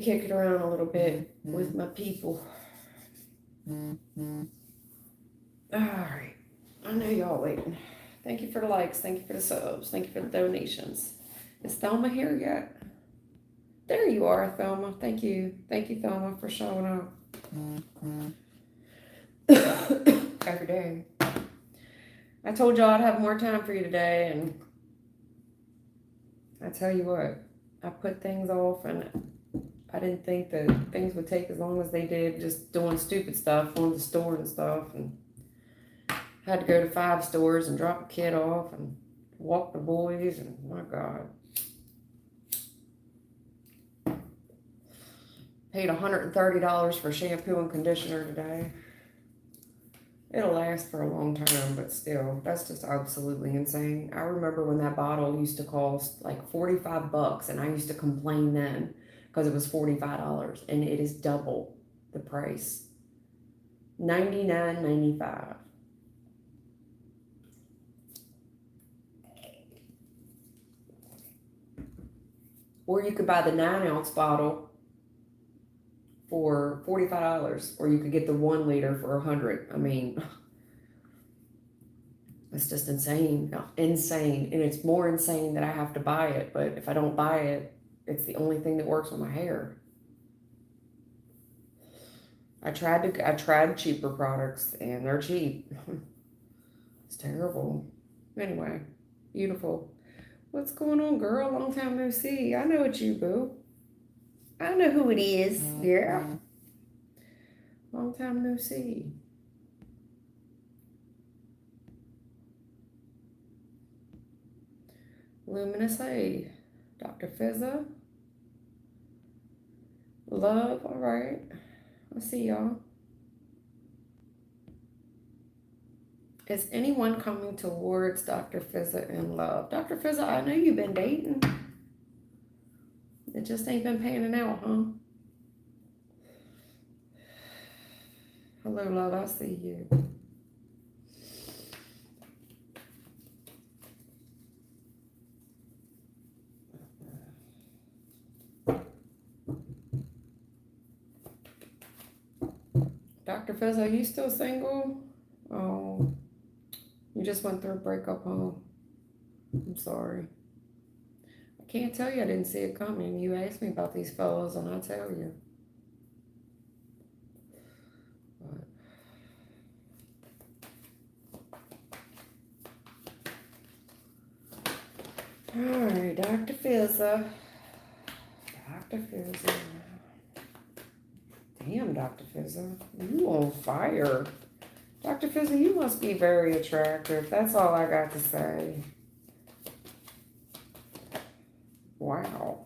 me kick it around a little bit with my people. Alright. I know y'all waiting. Thank you for the likes. Thank you for the subs. Thank you for the donations. Is Thelma here yet? There you are, Thelma. Thank you. Thank you, Thelma, for showing up. Every day. I told y'all I'd have more time for you today, and I tell you what, I put things off, and I didn't think that things would take as long as they did, just doing stupid stuff, going to the store and stuff, and had to go to 5 stores and drop a kid off and walk the boys, and my God. Paid $130 for shampoo and conditioner today. It'll last for a long time, but still, that's just absolutely insane. I remember when that bottle used to cost like 45 bucks, and I used to complain then because it was $45, and it is double the price. $99.95. Or you could buy the 9-ounce bottle for $45, or you could get the 1 liter for $100. I mean, it's just insane. Insane. And it's more insane that I have to buy it, but if I don't buy it, it's the only thing that works on my hair. I tried cheaper products, and they're cheap. It's terrible. Anyway, beautiful. What's going on, girl? Long time no see. I know it's you, boo. I know who it is. Yeah. Long time no see. Luminous A. Dr. Fizza. Love. All right. I see y'all. Is anyone coming towards Dr. Fizza in love? Dr. Fizza, I know you've been dating. It just ain't been panning out, huh? Hello, love. I see you. Dr. Fizza, are you still single? Oh, you just went through a breakup, huh? I'm sorry. I can't tell you I didn't see it coming. You asked me about these fellas, and I tell you. All right, Dr. Fizza. Dr. Fizza. Damn, Dr. Fizza. You on fire. Dr. Fizza, you must be very attractive. That's all I got to say. Wow.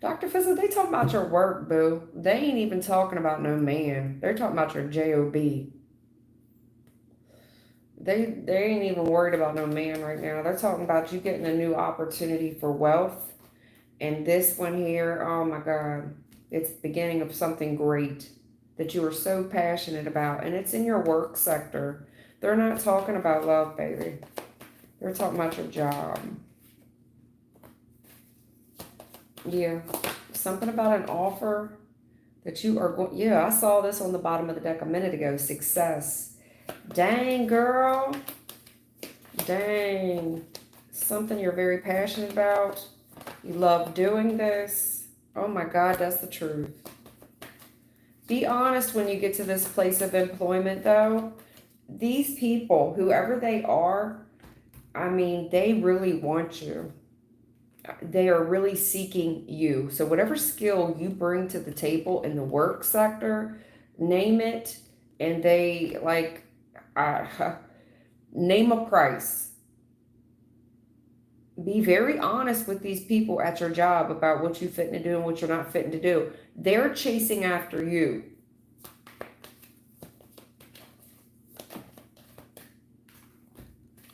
Dr. Fizza, they talking about your work, boo. They ain't even talking about no man. They're talking about your s.o.b. They ain't even worried about no man right now. They're talking about you getting a new opportunity for wealth. And this one here, oh my God. It's the beginning of something great that you are so passionate about. And it's in your work sector. They're not talking about love, baby. They're talking about your job. Yeah. Something about an offer that you are going. Yeah, I saw this on the bottom of the deck a minute ago. Success. Dang, girl. Dang. Something you're very passionate about. You love doing this. Oh my God, that's the truth. Be honest when you get to this place of employment, though. These people, whoever they are, I mean, they really want you. They are really seeking you. So whatever skill you bring to the table in the work sector, name it, and they like, name a price. Be very honest with these people at your job about what you're fitting to do and what you're not fitting to do. They're chasing after you.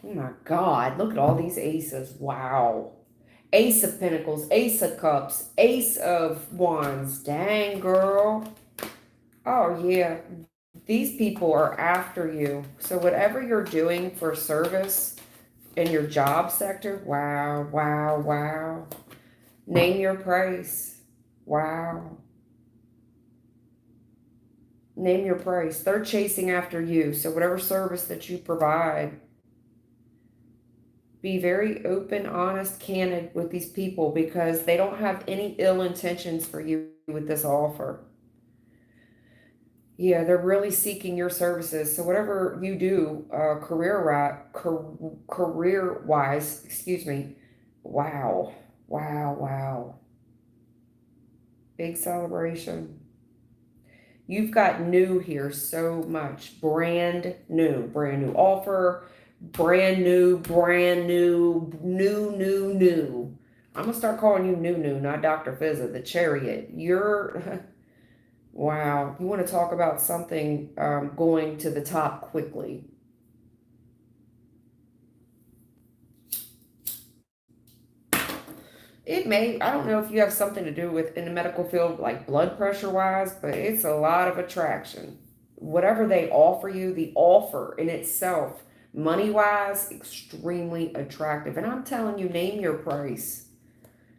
Oh my God, look at all these aces. Wow. Ace of Pentacles, Ace of Cups, Ace of Wands. Dang, girl. Oh, yeah. These people are after you. So whatever you're doing for service in your job sector, wow, wow, wow. Name your price. Wow. Name your price. They're chasing after you. So whatever service that you provide, be very open, honest, candid with these people because they don't have any ill intentions for you with this offer. Yeah, they're really seeking your services. So whatever you do, career-wise, excuse me. Wow. Wow, wow. Big celebration. You've got new here so much. Brand new offer, brand new, new. I'm going to start calling you new, not Dr. Fizza, the chariot. You're, wow. You want to talk about something going to the top quickly. It may, I don't know if you have something to do with in the medical field, like blood pressure wise, but it's a lot of attraction. Whatever they offer you, the offer in itself, money wise, extremely attractive. And I'm telling you, name your price.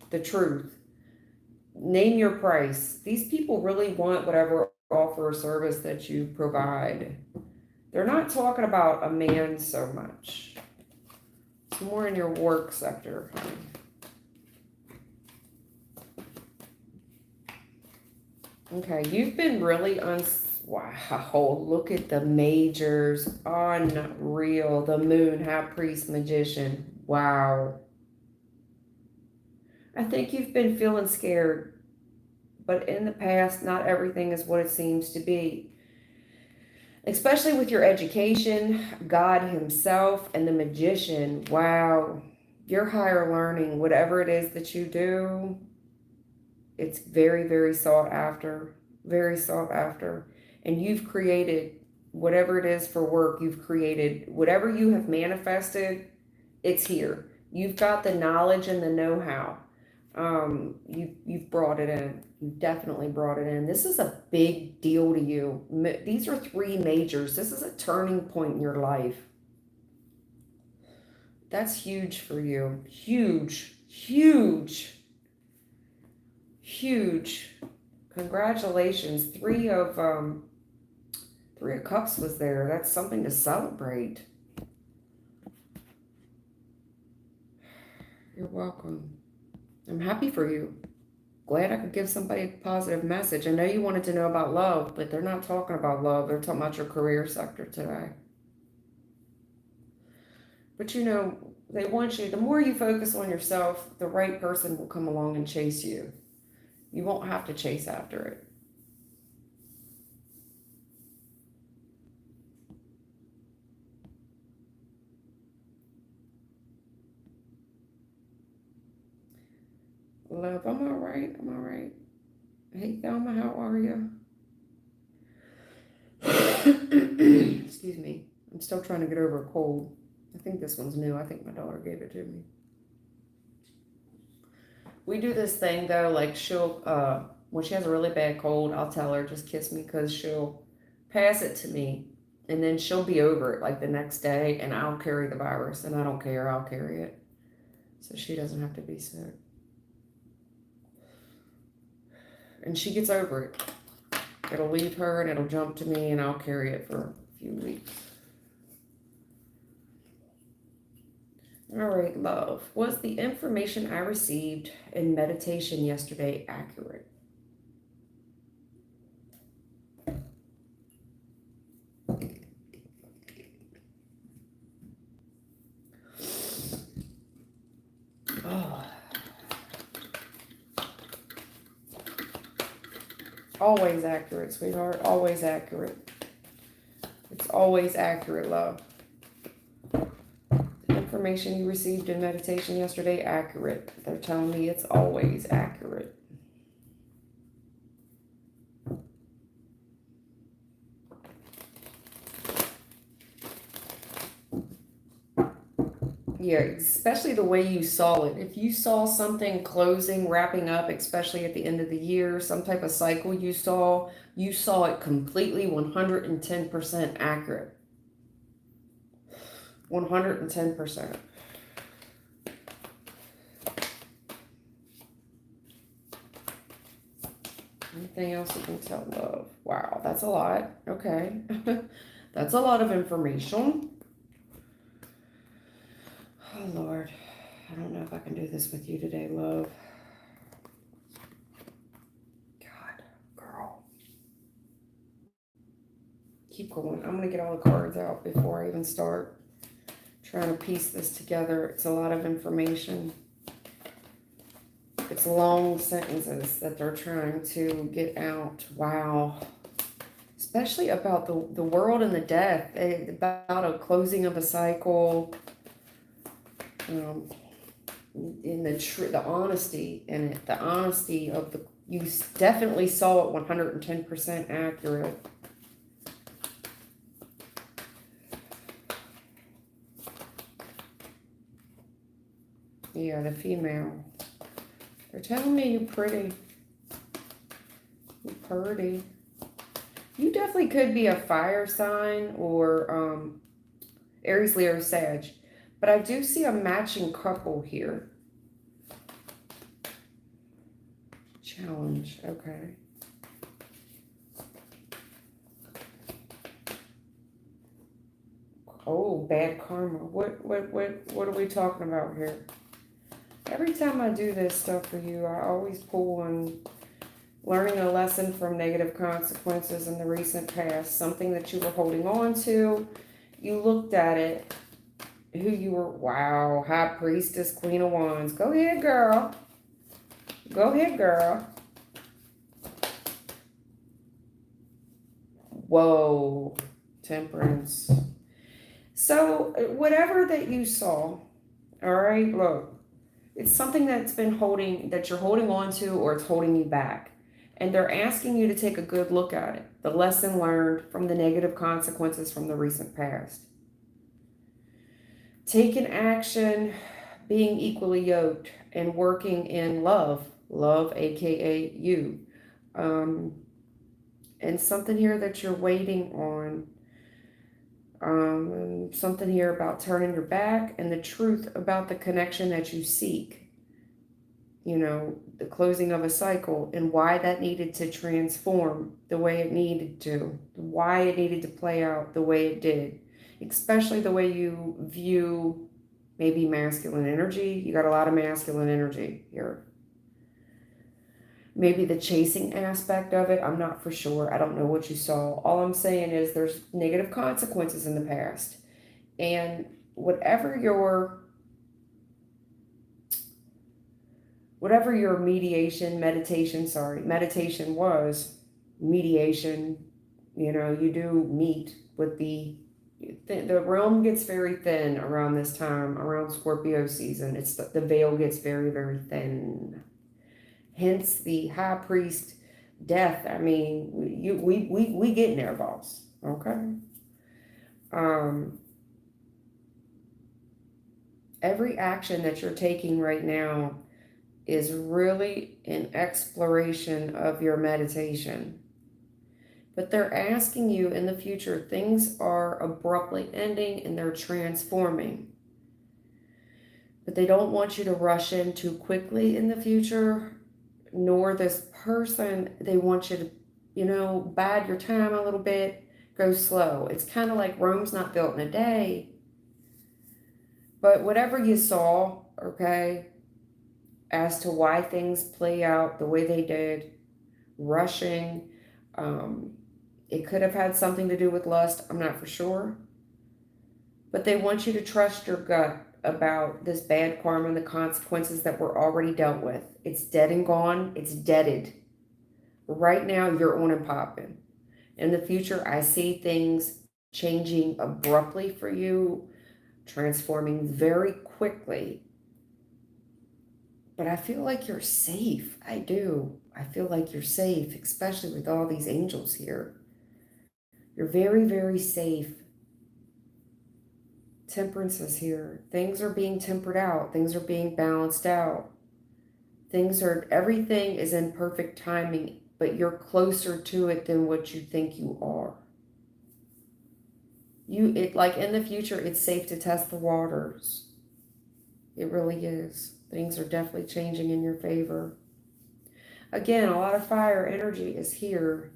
The truth. Name your price. These people really want whatever offer or service that you provide. They're not talking about a man so much. It's more in your work sector. Okay, you've been really wow, look at the majors. Unreal. The moon, high priest, magician. Wow. I think you've been feeling scared, but in the past, not everything is what it seems to be. Especially with your education, God Himself, and the magician. Wow. Your higher learning, whatever it is that you do, it's very, very sought after. Very sought after. And you've created whatever it is for work, you've created whatever you have manifested, it's here. You've got the knowledge and the know-how. You've brought it in. You've definitely brought it in. This is a big deal to you. These are 3 majors. This is a turning point in your life. That's huge for you. Huge, huge, huge. Congratulations. 3 of Cups was there. That's something to celebrate. You're welcome. I'm happy for you. Glad I could give somebody a positive message. I know you wanted to know about love, but they're not talking about love. They're talking about your career sector today. But you know, they want you, the more you focus on yourself, the right person will come along and chase you. You won't have to chase after it. Love, I'm all right. I'm all right. Hey, Thelma, how are you? Excuse me. I'm still trying to get over a cold. I think this one's new. I think my daughter gave it to me. We do this thing, though, like she'll, when she has a really bad cold, I'll tell her, just kiss me, because she'll pass it to me, and then she'll be over it, like, the next day, and I'll carry the virus, and I don't care. I'll carry it. So she doesn't have to be sick. And she gets over it. It'll leave her and it'll jump to me and I'll carry it for a few weeks. All right, love. Was the information I received in meditation yesterday accurate? Oh. Always accurate, sweetheart. Always accurate. It's always accurate, love. The information you received in meditation yesterday, accurate. They're telling me it's always accurate. Yeah, especially the way you saw it. If you saw something closing, wrapping up, especially at the end of the year, some type of cycle you saw it completely 110% accurate. 110%. Anything else you can tell, love? Wow, that's a lot. Okay. That's a lot of information. Oh, Lord. I don't know if I can do this with you today, love. God, girl. Keep going. I'm going to get all the cards out before I even start trying to piece this together. It's a lot of information. It's long sentences that they're trying to get out. Wow. Especially about the world and the death. About a closing of a cycle. In the honesty in it. The honesty of the... You definitely saw it 110% accurate. Yeah, the female. They're telling me you're pretty. You're pretty. You definitely could be a fire sign or Aries, Leo, Sag. But I do see a matching couple here. Challenge. Okay. Oh, bad karma. What are we talking about here? Every time I do this stuff for you, I always pull on learning a lesson from negative consequences in the recent past, something that you were holding on to. You looked at it, who you were... Wow, High Priestess, Queen of Wands. Go ahead, girl. Go ahead, girl. Whoa, Temperance. So whatever that you saw, all right, look, it's something that's been that you're holding on to, or it's holding you back. And they're asking you to take a good look at it. The lesson learned from the negative consequences from the recent past. Taking action, being equally yoked, and working in love. Love, aka you. And something here that you're waiting on. Something here about turning your back, and the truth about the connection that you seek. You know, the closing of a cycle, and why that needed to transform the way it needed to, why it needed to play out the way it did, especially the way you view maybe masculine energy. You got a lot of masculine energy here. Maybe the chasing aspect of it, I'm not for sure. I don't know what you saw. All I'm saying is there's negative consequences in the past. And whatever your meditation was, mediation, you know, you do meet with the realm gets very thin around this time, around Scorpio season. It's the veil gets very, very thin. Hence the High Priest death. I mean, we getting there, boss. Okay. Every action that you're taking right now is really an exploration of your meditation. But they're asking you in the future, things are abruptly ending and they're transforming. But they don't want you to rush in too quickly in the future, nor this person. They want you to, you know, bide your time a little bit, go slow. It's kind of like Rome's not built in a day. But whatever you saw, okay, as to why things play out the way they did, rushing, it could have had something to do with lust. I'm not for sure. But they want you to trust your gut about this bad karma and the consequences that were already dealt with. It's dead and gone. It's deaded. Right now, you're on and popping. In the future, I see things changing abruptly for you, transforming very quickly. But I feel like you're safe. I do. I feel like you're safe, especially with all these angels here. You're very, very safe. Temperance is here. Things are being tempered out. Things are being balanced out. Everything is in perfect timing, but you're closer to it than what you think you are. Like in the future, it's safe to test the waters. It really is. Things are definitely changing in your favor. Again, a lot of fire energy is here.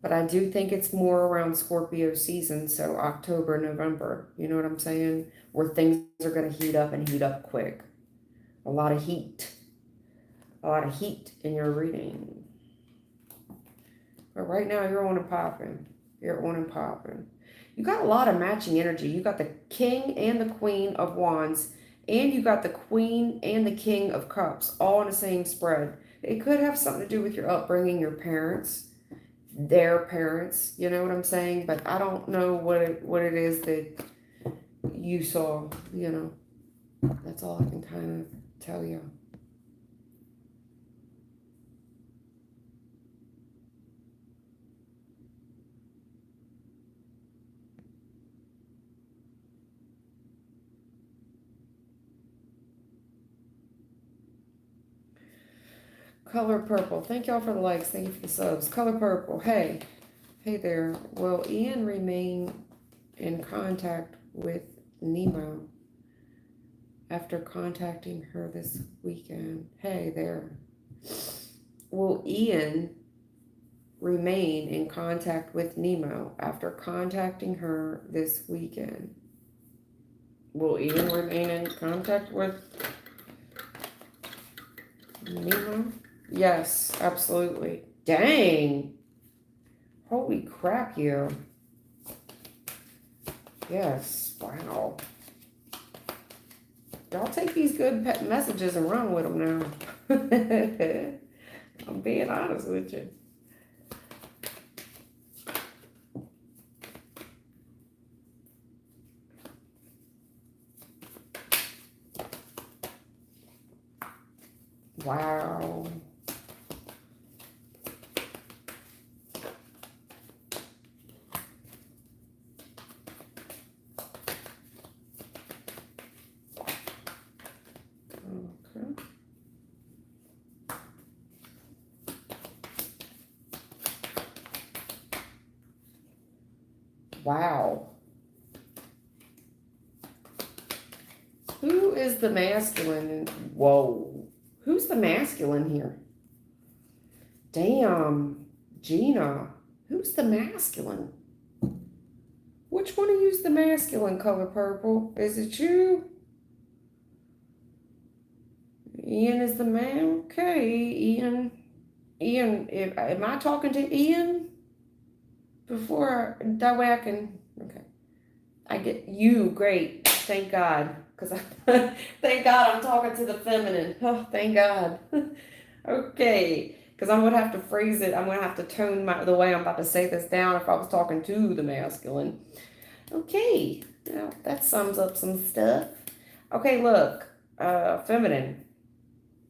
But I do think it's more around Scorpio season, so October, November. You know what I'm saying? Where things are going to heat up and heat up quick. A lot of heat. A lot of heat in your reading. But right now, you're on and popping. You're on and popping. You got a lot of matching energy. You got the King and the Queen of Wands, and you got the Queen and the King of Cups, all in the same spread. It could have something to do with your upbringing, your parents, their parents. You know what I'm saying? But I don't know what it is that you saw. You know, that's all I can kind of tell you. Color purple. Thank y'all for the likes. Thank you for the subs. Color purple. Hey. Hey there. Will Ian remain in contact with Nemo after contacting her this weekend? Hey there. Will Ian remain in contact with Nemo after contacting her this weekend? Will Ian remain in contact with Nemo? Yes, absolutely. Dang. Holy crap, you. Yes, wow. Y'all take these good messages and run with them now. I'm being honest with you. Wow. Okay. Wow. Who is the masculine? Whoa. Who's the masculine here? Damn. Gina. Who's the masculine? Which one of you's the masculine, color purple? Is it you? Ian is the man? Okay, Ian. Ian, am I talking to Ian? That way I can, okay. I get you, great. Thank God. Because thank God I'm talking to the feminine. Oh, thank God. Okay. Because I'm going to have to phrase it. I'm going to have to tone the way I'm about to say this down if I was talking to the masculine. Okay. Now, that sums up some stuff. Okay, look. Feminine.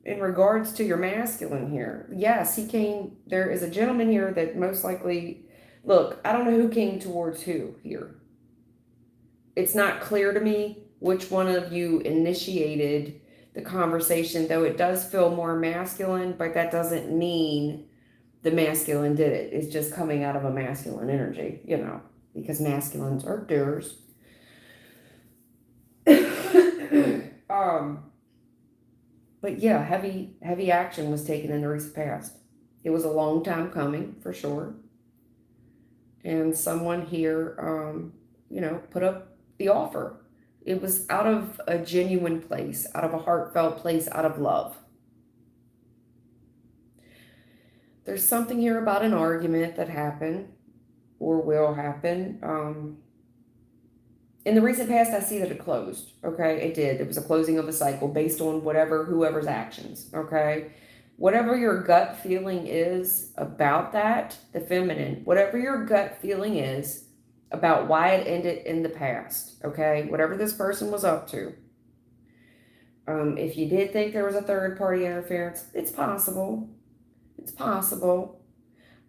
In regards to your masculine here. Yes, he came. There is a gentleman here that most likely. Look, I don't know who came towards who here. It's not clear to me which one of you initiated the conversation, though it does feel more masculine, but that doesn't mean the masculine did it. It's just coming out of a masculine energy, you know, because masculines are doers. But yeah, heavy action was taken in the recent past. It was a long time coming, for sure. And someone here, you know, put up the offer. It was out of a genuine place, out of a heartfelt place, out of love. There's something here about an argument that happened or will happen. In the recent past, I see that it closed. Okay, it did. It was a closing of a cycle based on whoever's actions. Okay, whatever your gut feeling is about that, the feminine, whatever your gut feeling is about why it ended in the past, okay? Whatever this person was up to. If you did think there was a third party interference, it's possible. It's possible.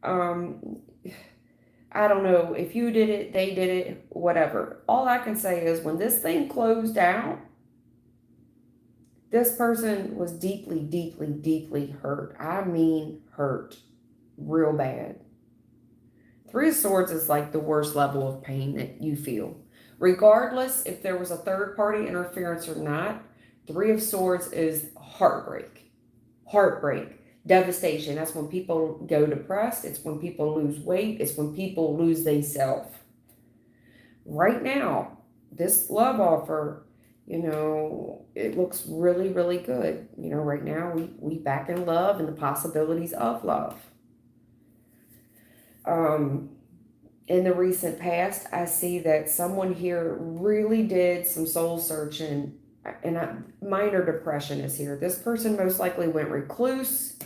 I don't know if you did it, they did it, whatever. All I can say is when this thing closed out, this person was deeply, deeply, deeply hurt. I mean hurt real bad. Three of Swords is like the worst level of pain that you feel. Regardless if there was a third party interference or not, Three of Swords is heartbreak. Heartbreak. Devastation. That's when people go depressed. It's when people lose weight. It's when people lose they self. Right now, this love offer, it looks really, really good. Right now we back in love and the possibilities of love. In the recent past, I see that someone here really did some soul searching, and minor depression is here. This person most likely went recluse,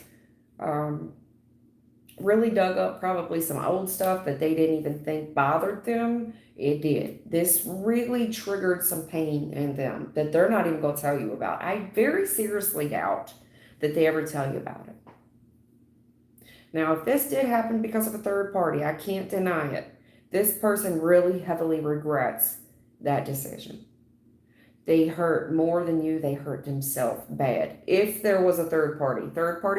really dug up probably some old stuff that they didn't even think bothered them. It did. This really triggered some pain in them that they're not even going to tell you about. I very seriously doubt that they ever tell you about it. Now, if this did happen because of a third party, I can't deny it. This person really heavily regrets that decision. They hurt more than you. They hurt themselves bad. If there was a third party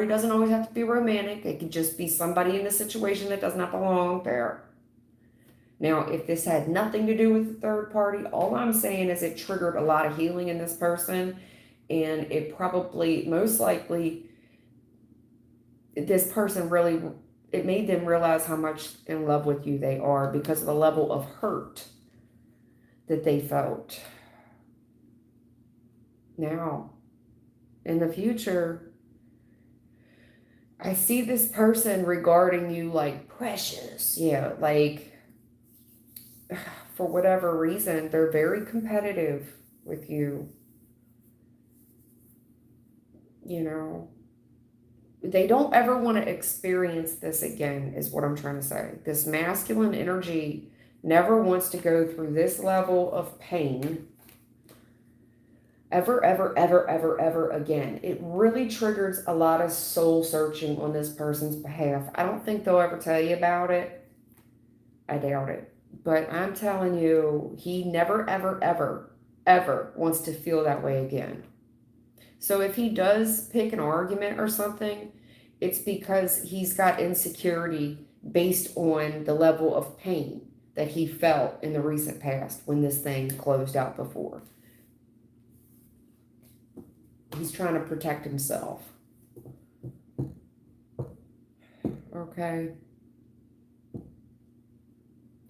doesn't always have to be romantic. It could just be somebody in a situation that does not belong there. Now, if this had nothing to do with the third party, all I'm saying is it triggered a lot of healing in this person, and it probably, most likely, this person really, it made them realize how much in love with you they are because of the level of hurt that they felt. Now, in the future, I see this person regarding you like precious. Yeah, like for whatever reason, they're very competitive with you. They don't ever want to experience this again, is what I'm trying to say. This masculine energy never wants to go through this level of pain ever, ever, ever, ever, ever again. It really triggers a lot of soul searching on this person's behalf. I don't think they'll ever tell you about it. I doubt it. But I'm telling you, he never, ever, ever, ever wants to feel that way again. So if he does pick an argument or something, it's because he's got insecurity based on the level of pain that he felt in the recent past when this thing closed out before. He's trying to protect himself. Okay.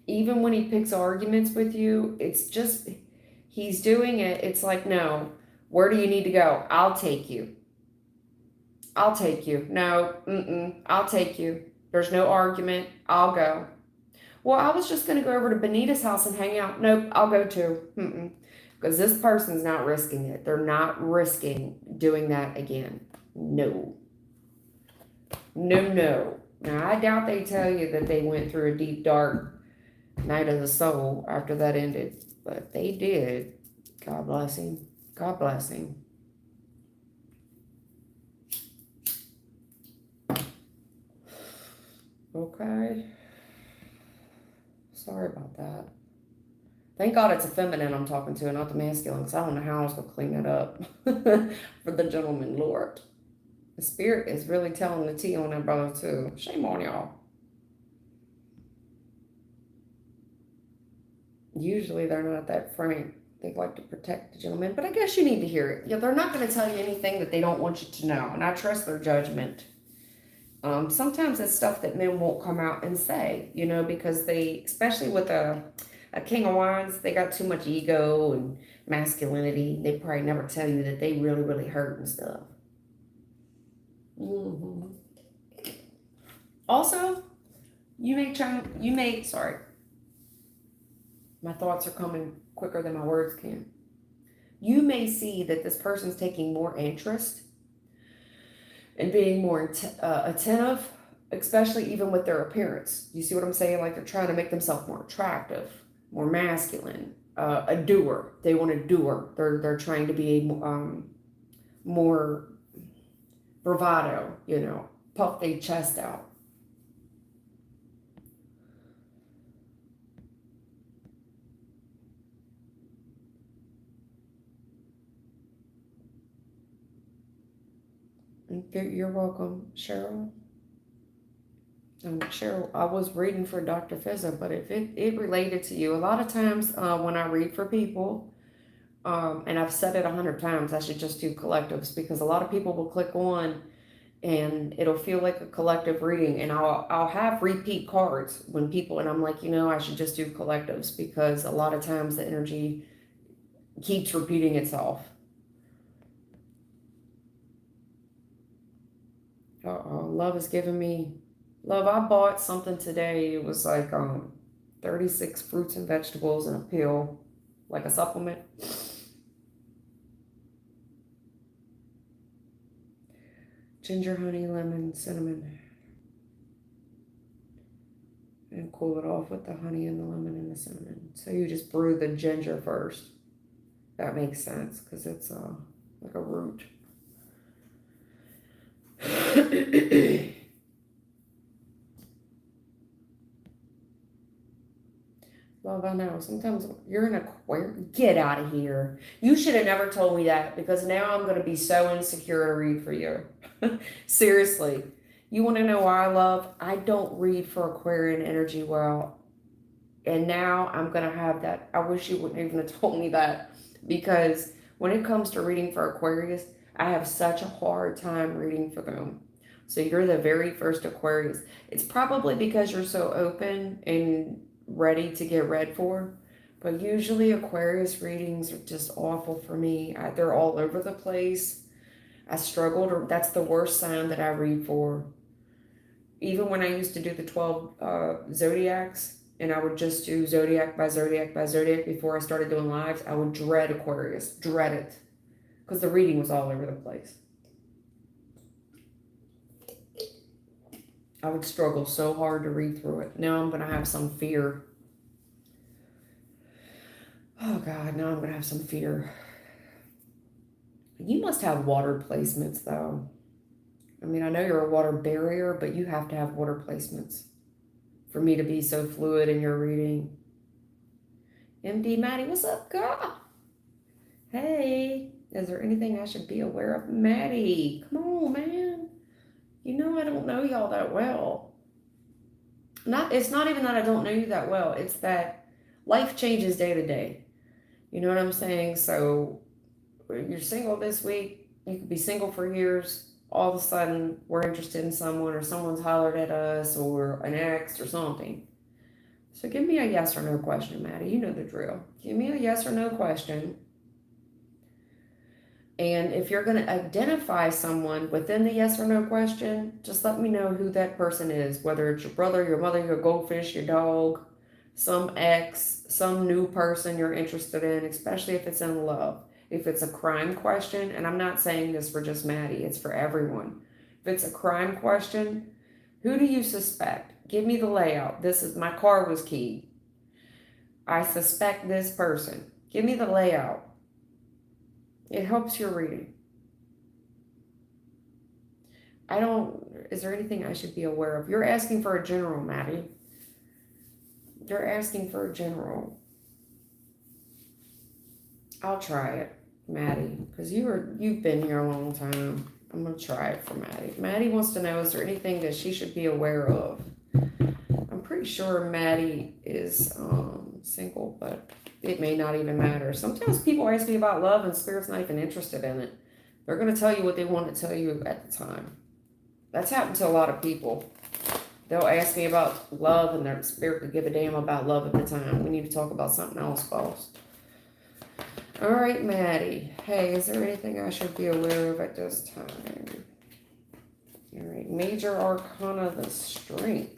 Even when he picks arguments with you, it's just, he's doing it. It's like, no, where do you need to go? I'll take you. I'll take you. No, I'll take you. There's no argument. I'll go. Well, I was just going to go over to Benita's house and hang out. Nope, I'll go too. Because this person's not risking it. They're not risking doing that again. No. No. Now, I doubt they tell you that they went through a deep, dark night of the soul after that ended. But they did. God bless him. God bless him. Okay. Sorry about that. Thank God it's a feminine I'm talking to and not the masculine, because I don't know how I was going to clean it up for the gentleman, Lord. The spirit is really telling the tea on that brother, too. Shame on y'all. Usually they're not that frank. They like to protect the gentleman, but I guess you need to hear it. Yeah, they're not going to tell you anything that they don't want you to know, and I trust their judgment. Sometimes it's stuff that men won't come out and say, because they, especially with a King of Wands, they got too much ego and masculinity. They probably never tell you that they really, really hurt and stuff. Also, sorry. My thoughts are coming quicker than my words can. You may see that this person's taking more interest and being more attentive, especially even with their appearance. You see what I'm saying? Like they're trying to make themselves more attractive, more masculine, a doer. They want a doer. They're trying to be more bravado, puff their chest out. You're welcome, Cheryl. Cheryl, I was reading for Dr. Fizza, but if it related to you, a lot of times when I read for people, and I've said it 100 times, I should just do collectives, because a lot of people will click on and it'll feel like a collective reading, and I'll have repeat cards when people, and I'm like, I should just do collectives, because a lot of times the energy keeps repeating itself. Love is giving me love. I bought something today. It was like 36 fruits and vegetables and a pill, like a supplement. Ginger, honey, lemon, cinnamon. And cool it off with the honey and the lemon and the cinnamon. So you just brew the ginger first. That makes sense, because it's like a root. Love, I know. Sometimes you're an Aquarius. Get out of here. You should have never told me that, because now I'm going to be so insecure to read for you. Seriously. You want to know why, love? I don't read for Aquarian energy well. And now I'm going to have that. I wish you wouldn't even have told me that, because when it comes to reading for Aquarius, I have such a hard time reading for them. So you're the very first Aquarius. It's probably because you're so open and ready to get read for, but usually Aquarius readings are just awful for me. They're all over the place. I struggle to, that's the worst sign that I read for. Even when I used to do the 12 zodiacs, and I would just do zodiac by zodiac by zodiac before I started doing lives, I would dread Aquarius, dread it, because the reading was all over the place. I would struggle so hard to read through it. Now I'm going to have some fear. Oh God, now I'm going to have some fear. You must have water placements though. I mean, I know you're a water barrier, but you have to have water placements for me to be so fluid in your reading. MD Maddie, what's up, girl? Hey, is there anything I should be aware of? Maddie, come on, man. You know I don't know y'all that well. It's not even that I don't know you that well. It's that life changes day to day. You know what I'm saying? So you're single this week. You could be single for years. All of a sudden, we're interested in someone, or someone's hollered at us, or an ex, or something. So give me a yes or no question, Maddie. You know the drill. Give me a yes or no question. And if you're going to identify someone within the yes or no question, just let me know who that person is, whether it's your brother, your mother, your goldfish, your dog, some ex, some new person you're interested in, especially if it's in love. If it's a crime question, and I'm not saying this for just Maddie, it's for everyone. If it's a crime question, who do you suspect? Give me the layout. My car was keyed. I suspect this person. Give me the layout. It helps your reading. Is there anything I should be aware of? You're asking for a general, Maddie. You're asking for a general. I'll try it, Maddie, because you've been here a long time. I'm going to try it for Maddie. Maddie wants to know, is there anything that she should be aware of? I'm pretty sure Maddie is single, but it may not even matter. Sometimes people ask me about love and Spirit's not even interested in it. They're going to tell you what they want to tell you at the time. That's happened to a lot of people. They'll ask me about love and their Spirit could give a damn about love at the time. We need to talk about something else, boss. All right, Maddie. Hey, is there anything I should be aware of at this time? All right, Major Arcana, the Strength.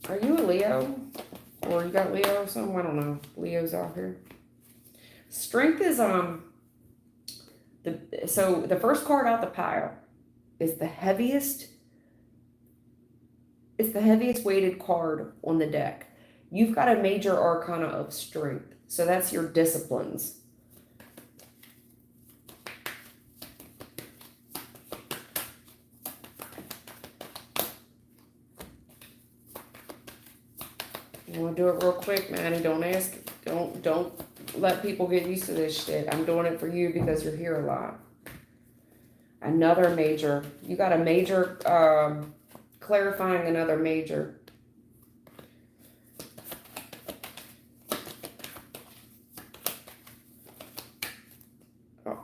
Are you a Leo? Or you got Leo or something? I don't know. Leo's out here. Strength is so the first card out the pile is the heaviest. It's the heaviest weighted card on the deck. You've got a Major Arcana of Strength. So that's your disciplines. You want to do it real quick, Maddie? Don't let people get used to this shit. I'm doing it for you because you're here a lot. Another major. You got a major, clarifying another major.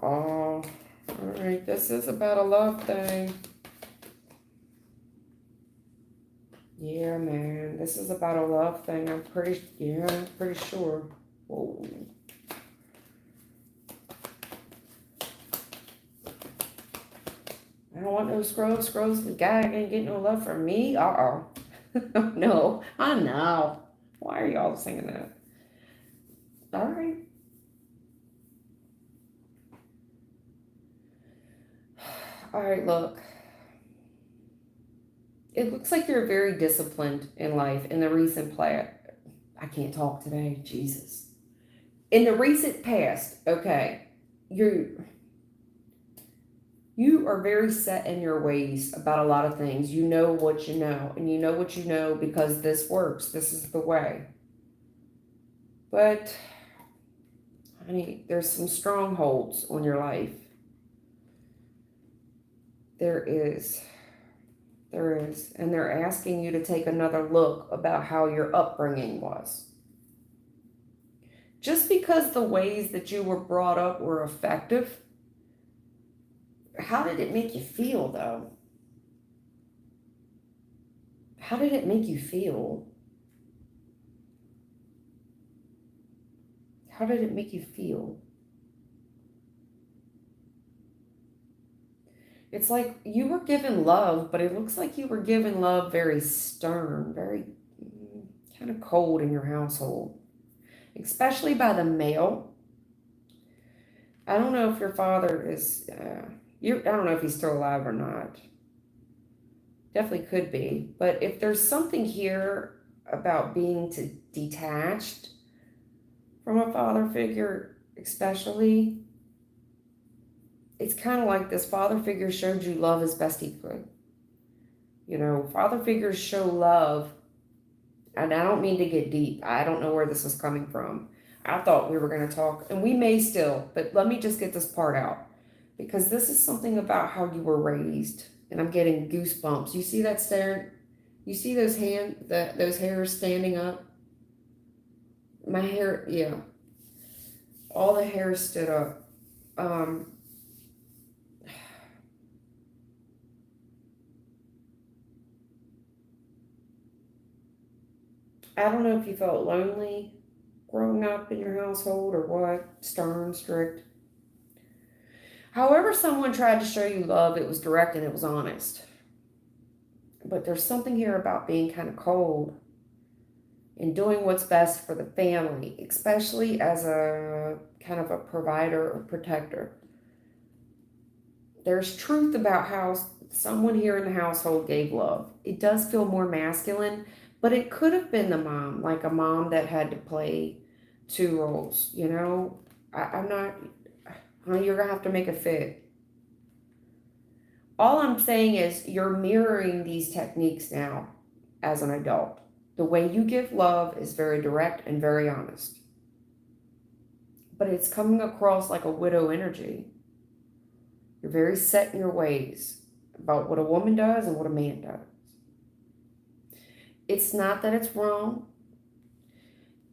All right, This is about a love thing. Yeah, man. This is about a love thing. I'm pretty sure. Whoa. I don't want no scrubs. The guy ain't getting no love from me. Uh-oh. No, I know. Why are y'all singing that? All right. All right, look. It looks like you're very disciplined in life in the recent past. I can't talk today. Jesus. In the recent past, okay, you are very set in your ways about a lot of things. You know what you know, and you know what you know because this works. This is the way. But, honey, there's some strongholds on your life. There is. And they're asking you to take another look about how your upbringing was. Just because the ways that you were brought up were effective, how did it make you feel, though? How did it make you feel? How did it make you feel? It's like you were given love, but it looks like you were given love very stern, very kind of cold in your household, especially by the male. I don't know if your father is, I don't know if he's still alive or not. Definitely could be. But if there's something here about being detached from a father figure, especially, it's kind of like this father figure showed you love as best he could. You know, father figures show love, and I don't mean to get deep. I don't know where this is coming from. I thought we were going to talk, and we may still, but let me just get this part out, because this is something about how you were raised, and I'm getting goosebumps. You see that staring? You see those those hairs standing up? My hair, yeah. All the hairs stood up. I don't know if you felt lonely growing up in your household or what, stern, strict. However, someone tried to show you love, it was direct and it was honest. But there's something here about being kind of cold and doing what's best for the family, especially as a kind of a provider or protector. There's truth about how someone here in the household gave love. It does feel more masculine, but it could have been the mom, like a mom that had to play two roles, you know? I'm not, you're going to have to make a fit. All I'm saying is you're mirroring these techniques now as an adult. The way you give love is very direct and very honest. But it's coming across like a widow energy. You're very set in your ways about what a woman does and what a man does. It's not that it's wrong.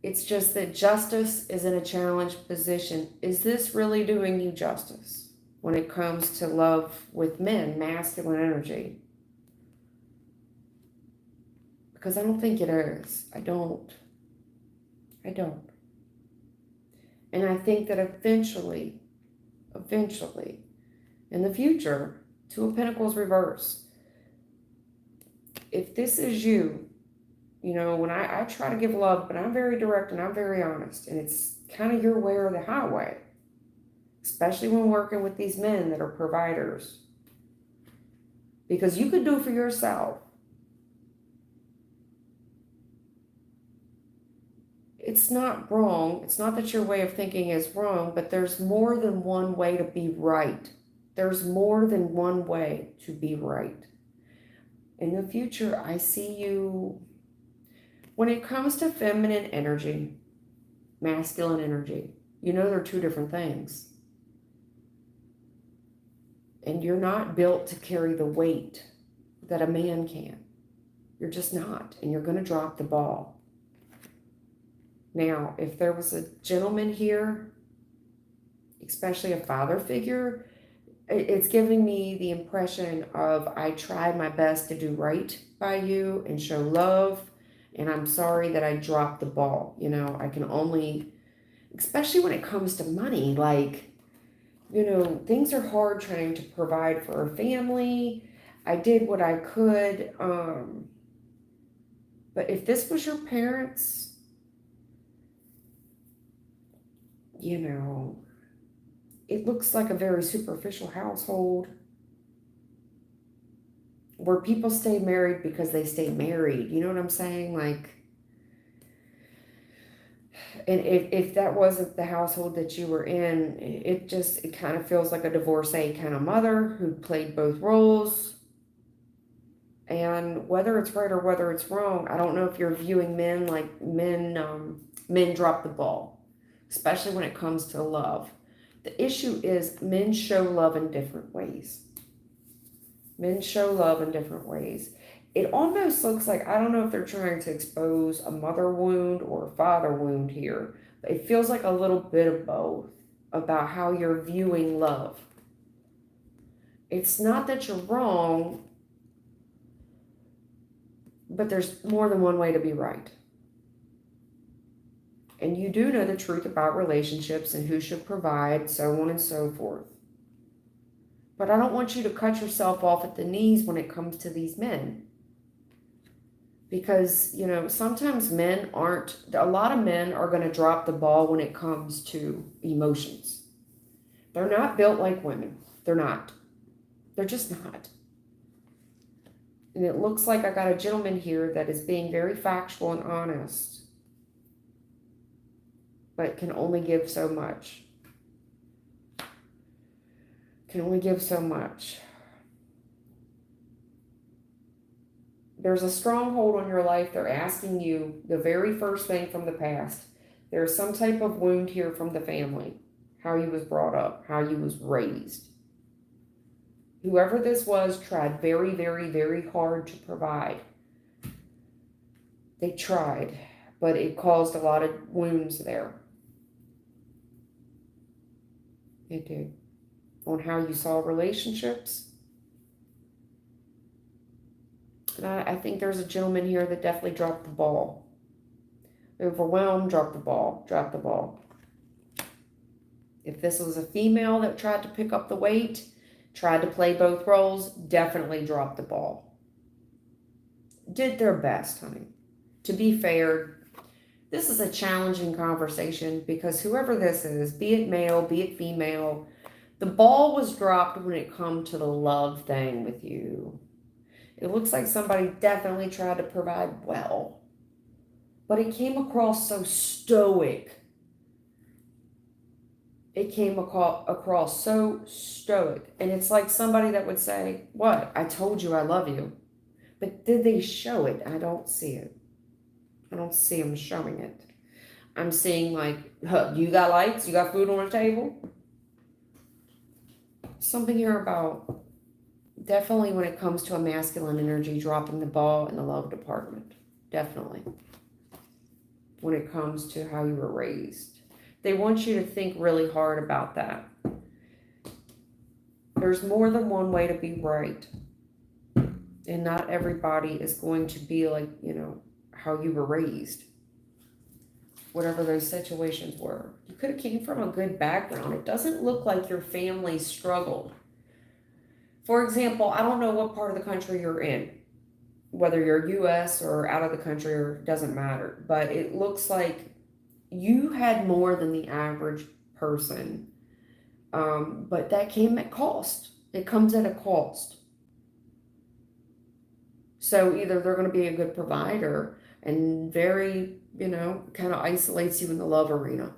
It's just that justice is in a challenged position. Is this really doing you justice when it comes to love with men, masculine energy? Because I don't think it is. I don't. And I think that eventually, in the future, Two of Pentacles reverse. If this is you, you know, when I try to give love, but I'm very direct and I'm very honest, and it's kind of your way or the highway, especially when working with these men that are providers. Because you could do it for yourself. It's not wrong. It's not that your way of thinking is wrong, but there's more than one way to be right. There's more than one way to be right. In the future, I see you, when it comes to feminine energy, masculine energy, you know they're two different things. And you're not built to carry the weight that a man can. You're just not, and you're going to drop the ball. Now, if there was a gentleman here, especially a father figure, it's giving me the impression of I tried my best to do right by you and show love, and I'm sorry that I dropped the ball. You know, I can only, especially when it comes to money, like, you know, things are hard trying to provide for a family. I did what I could, but if this was your parents, you know, it looks like a very superficial household where people stay married because they stay married. You know what I'm saying? Like, and if that wasn't the household that you were in, it kind of feels like a divorcee kind of mother who played both roles. And whether it's right or whether it's wrong, I don't know if you're viewing men like men drop the ball, especially when it comes to love. The issue is men show love in different ways. Men show love in different ways. It almost looks like, I don't know if they're trying to expose a mother wound or a father wound here, but it feels like a little bit of both about how you're viewing love. It's not that you're wrong, but there's more than one way to be right. And you do know the truth about relationships and who should provide, so on and so forth. But I don't want you to cut yourself off at the knees when it comes to these men. Because, you know, sometimes a lot of men are going to drop the ball when it comes to emotions. They're not built like women. They're not. They're just not. And it looks like I got a gentleman here that is being very factual and honest, but can only give so much. Can only give so much. There's a stronghold on your life. They're asking you the very first thing from the past. There's some type of wound here from the family, how you was brought up, how you was raised. Whoever this was tried very, very, very hard to provide. They tried, but it caused a lot of wounds there. It did. On how you saw relationships. And I think there's a gentleman here that definitely dropped the ball. Overwhelmed, dropped the ball, dropped the ball. If this was a female that tried to pick up the weight, tried to play both roles, definitely dropped the ball. Did their best, honey. To be fair, this is a challenging conversation because whoever this is, be it male, be it female, the ball was dropped when it come to the love thing with you. It looks like somebody definitely tried to provide well, but it came across so stoic. It came across so stoic. And it's like somebody that would say, what? I told you I love you. But did they show it? I don't see it. I don't see them showing it. I'm seeing like, you got lights? You got food on the table? Something here about definitely when it comes to a masculine energy, dropping the ball in the love department. Definitely. When it comes to how you were raised. They want you to think really hard about that. There's more than one way to be right. And not everybody is going to be like, you know, how you were raised. Whatever those situations were. You could have came from a good background. It doesn't look like your family struggled. For example, I don't know what part of the country you're in. Whether you're U.S. or out of the country, or doesn't matter. But it looks like you had more than the average person. But that came at cost. It comes at a cost. So either they're going to be a good provider and very, you know, kind of isolates you in the love arena.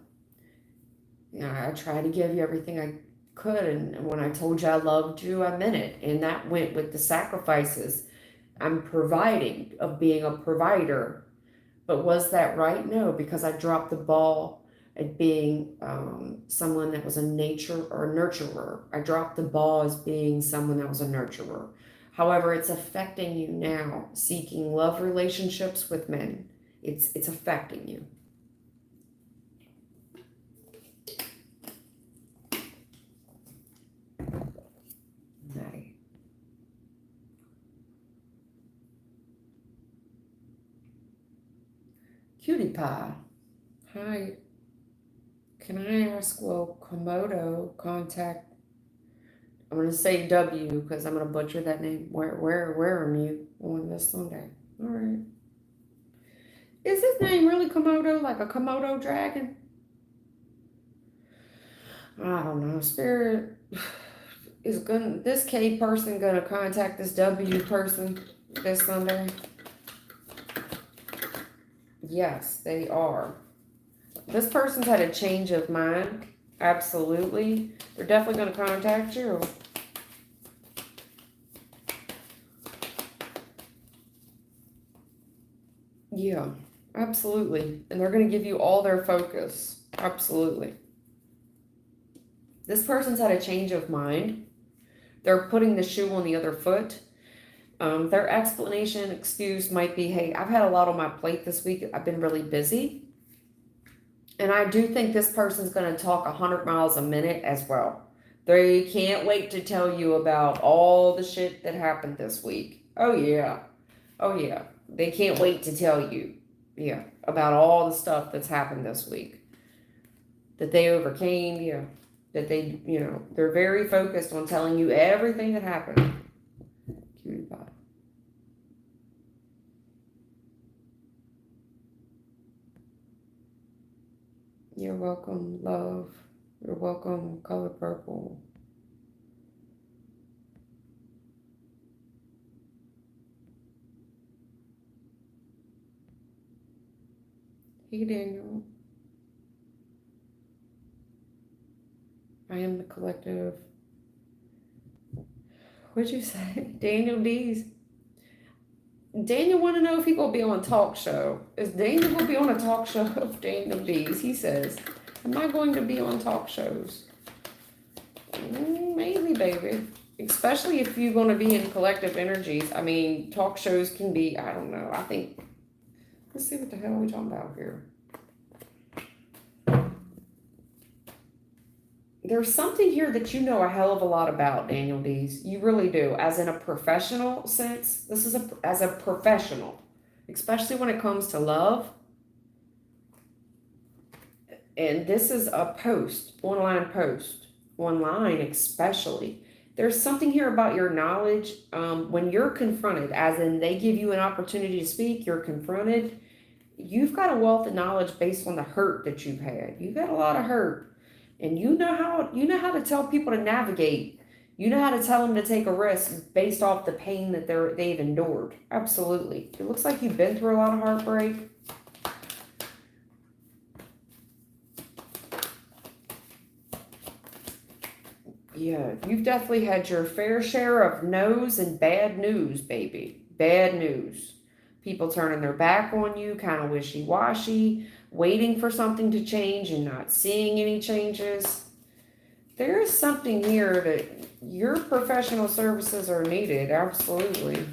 You know, I tried to give you everything I could, and when I told you I loved you, I meant it. And that went with the sacrifices I'm providing of being a provider. But was that right? No, because I dropped the ball at being someone that was a nature or a nurturer. I dropped the ball as being someone that was a nurturer. However, it's affecting you now, seeking love relationships with men. It's affecting you. Cutie pie. Hi. Can I ask, will Komodo contact? I'm going to say W because I'm going to butcher that name. Where am you on this Sunday? All right. Is his name really Komodo, like a Komodo dragon? I don't know. Spirit is gonna. This K person gonna contact this W person this Sunday? Yes, they are. This person's had a change of mind. Absolutely. They're definitely going to contact you. Yeah, absolutely. And they're going to give you all their focus. Absolutely. This person's had a change of mind. They're putting the shoe on the other foot. Their explanation, excuse might be, hey, I've had a lot on my plate this week. I've been really busy. And I do think this person's going to talk 100 miles a minute as well. They can't wait to tell you about all the shit that happened this week. Oh, yeah. Oh, yeah. They can't wait to tell you, yeah, about all the stuff that's happened this week. That they overcame, yeah. That they, they're very focused on telling you everything that happened. Cutie pie. You're welcome, love. You're welcome, color purple. Hey, Daniel. I am the collective. What'd you say? Daniel D's. Daniel want to know if he gonna be on a talk show. Is Daniel gonna be on a talk show of Daniel D's? He says, am I going to be on talk shows? Maybe, baby. Especially if you're going to be in collective energies. I mean, talk shows can be, I don't know. I think, let's see what the hell we're talking about here. There's something here that you know a hell of a lot about, Daniel D's. You really do. As in a professional sense, this is as a professional, especially when it comes to love. And this is a post, online especially. There's something here about your knowledge when you're confronted, as in they give you an opportunity to speak, you're confronted. You've got a wealth of knowledge based on the hurt that you've had. You've got a lot of hurt, and you know how to tell people to navigate. You know how to tell them to take a risk based off the pain that they've endured. Absolutely, it looks like you've been through a lot of heartbreak. Yeah, you've definitely had your fair share of no's and bad news, baby. Bad news. People turning their back on you, kind of wishy-washy, waiting for something to change and not seeing any changes. There is something here that your professional services are needed, absolutely.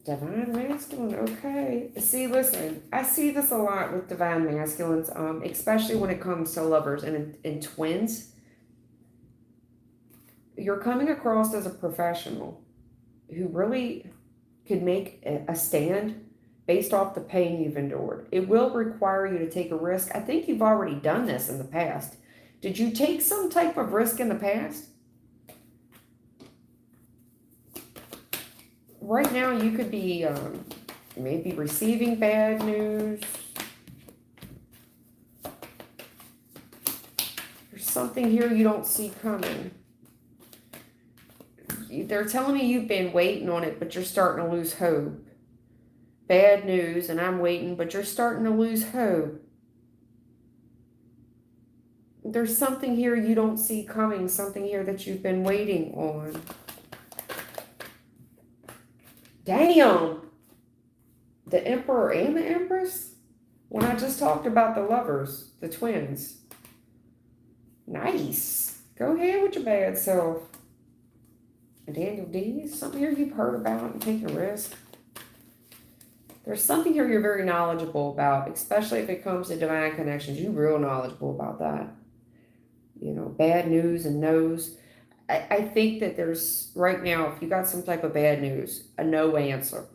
Divine masculine, okay. See, listen, I see this a lot with divine masculines, especially when it comes to lovers and in twins. You're coming across as a professional who really could make a stand based off the pain you've endured. It will require you to take a risk. I think you've already done this in the past. Did you take some type of risk in the past? Right now, you could be maybe receiving bad news. There's something here you don't see coming. They're telling me you've been waiting on it, but you're starting to lose hope. Bad news, and I'm waiting, but you're starting to lose hope. There's something here you don't see coming, something here that you've been waiting on. Damn! The Emperor and the Empress? When I just talked about the lovers, the twins. Nice. Go ahead with your bad self. Daniel D, something here you've heard about and taken a risk. There's something here you're very knowledgeable about, especially if it comes to divine connections. You're real knowledgeable about that. Bad news and no's. I think that there's, right now, if you got some type of bad news, a no answer.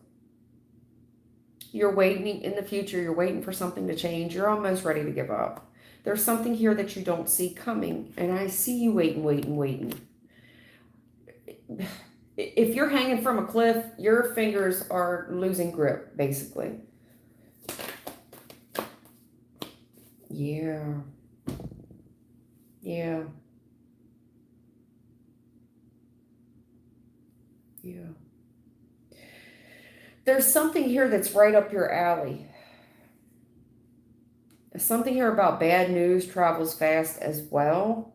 You're waiting in the future. You're waiting for something to change. You're almost ready to give up. There's something here that you don't see coming. And I see you waiting. If you're hanging from a cliff, your fingers are losing grip, basically. Yeah. Yeah. Yeah. There's something here that's right up your alley. Something here about bad news travels fast as well.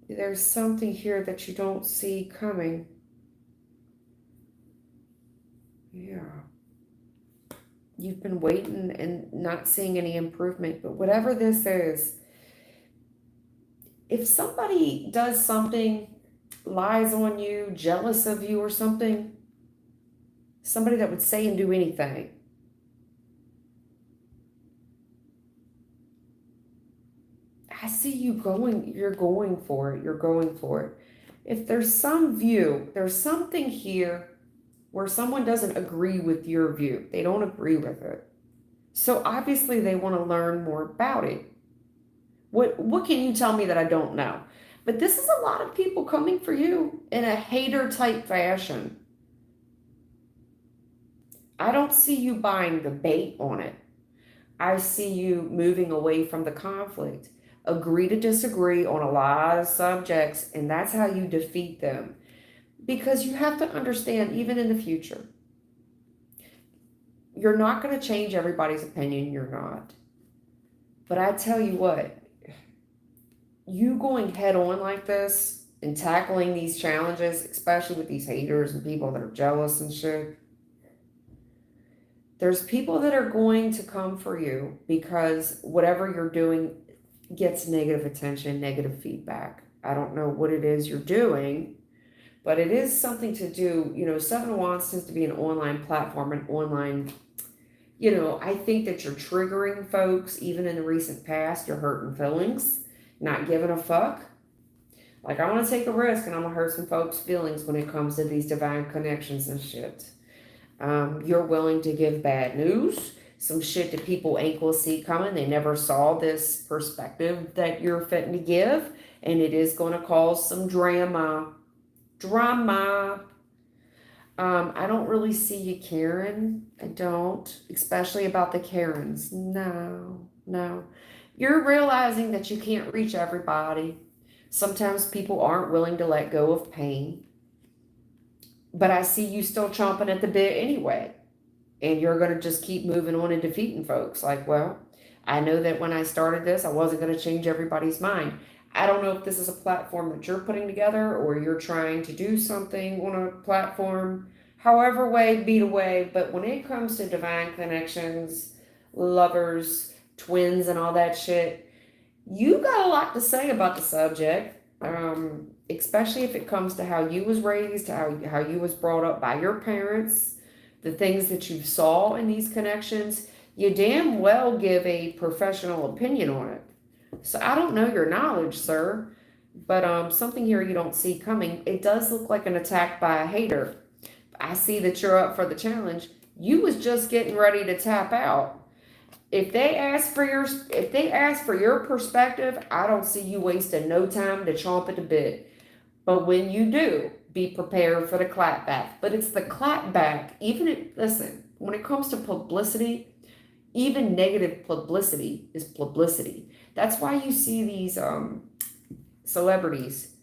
There's something here that you don't see coming. Yeah. You've been waiting and not seeing any improvement, but whatever this is, if somebody does something, lies on you, jealous of you or something, somebody that would say and do anything, I see you going, you're going for it. You're going for it. If there's some view, there's something here where someone doesn't agree with your view. They don't agree with it. So obviously they want to learn more about it. What can you tell me that I don't know? But this is a lot of people coming for you in a hater type fashion. I don't see you buying the bait on it. I see you moving away from the conflict. Agree to disagree on a lot of subjects, and that's how you defeat them. Because you have to understand, even in the future, you're not going to change everybody's opinion. You're not. But I tell you what, you going head on like this and tackling these challenges, especially with these haters and people that are jealous and shit, there's people that are going to come for you because whatever you're doing gets negative attention, negative feedback. I don't know what it is you're doing, but it is something to do. Seven of Wands tends to be an online platform, an online, I think that you're triggering folks. Even in the recent past, you're hurting feelings, not giving a fuck. Like, I want to take a risk and I'm going to hurt some folks' feelings when it comes to these divine connections and shit. You're willing to give bad news, some shit that people ain't gonna see coming. They never saw this perspective that you're fitting to give, and it is going to cause some drama. I don't really see you caring. I don't, especially about the Karens. No. You're realizing that you can't reach everybody. Sometimes people aren't willing to let go of pain. But I see you still chomping at the bit anyway. And you're going to just keep moving on and defeating folks. Like, well, I know that when I started this, I wasn't going to change everybody's mind. I don't know if this is a platform that you're putting together or you're trying to do something on a platform. However way, be the way. But when it comes to divine connections, lovers, twins, and all that shit, you got a lot to say about the subject. Especially if it comes to how you was raised, how you was brought up by your parents, the things that you saw in these connections. You damn well give a professional opinion on it. So I don't know your knowledge, sir, but something here you don't see coming. It does look like an attack by a hater. I see that you're up for the challenge. You was just getting ready to tap out. If they ask for your perspective, I don't see you wasting no time to chomp at the bit. But when you do, be prepared for the clapback. But it's the clapback. Listen, when it comes to publicity, even negative publicity is publicity. That's why you see these celebrities.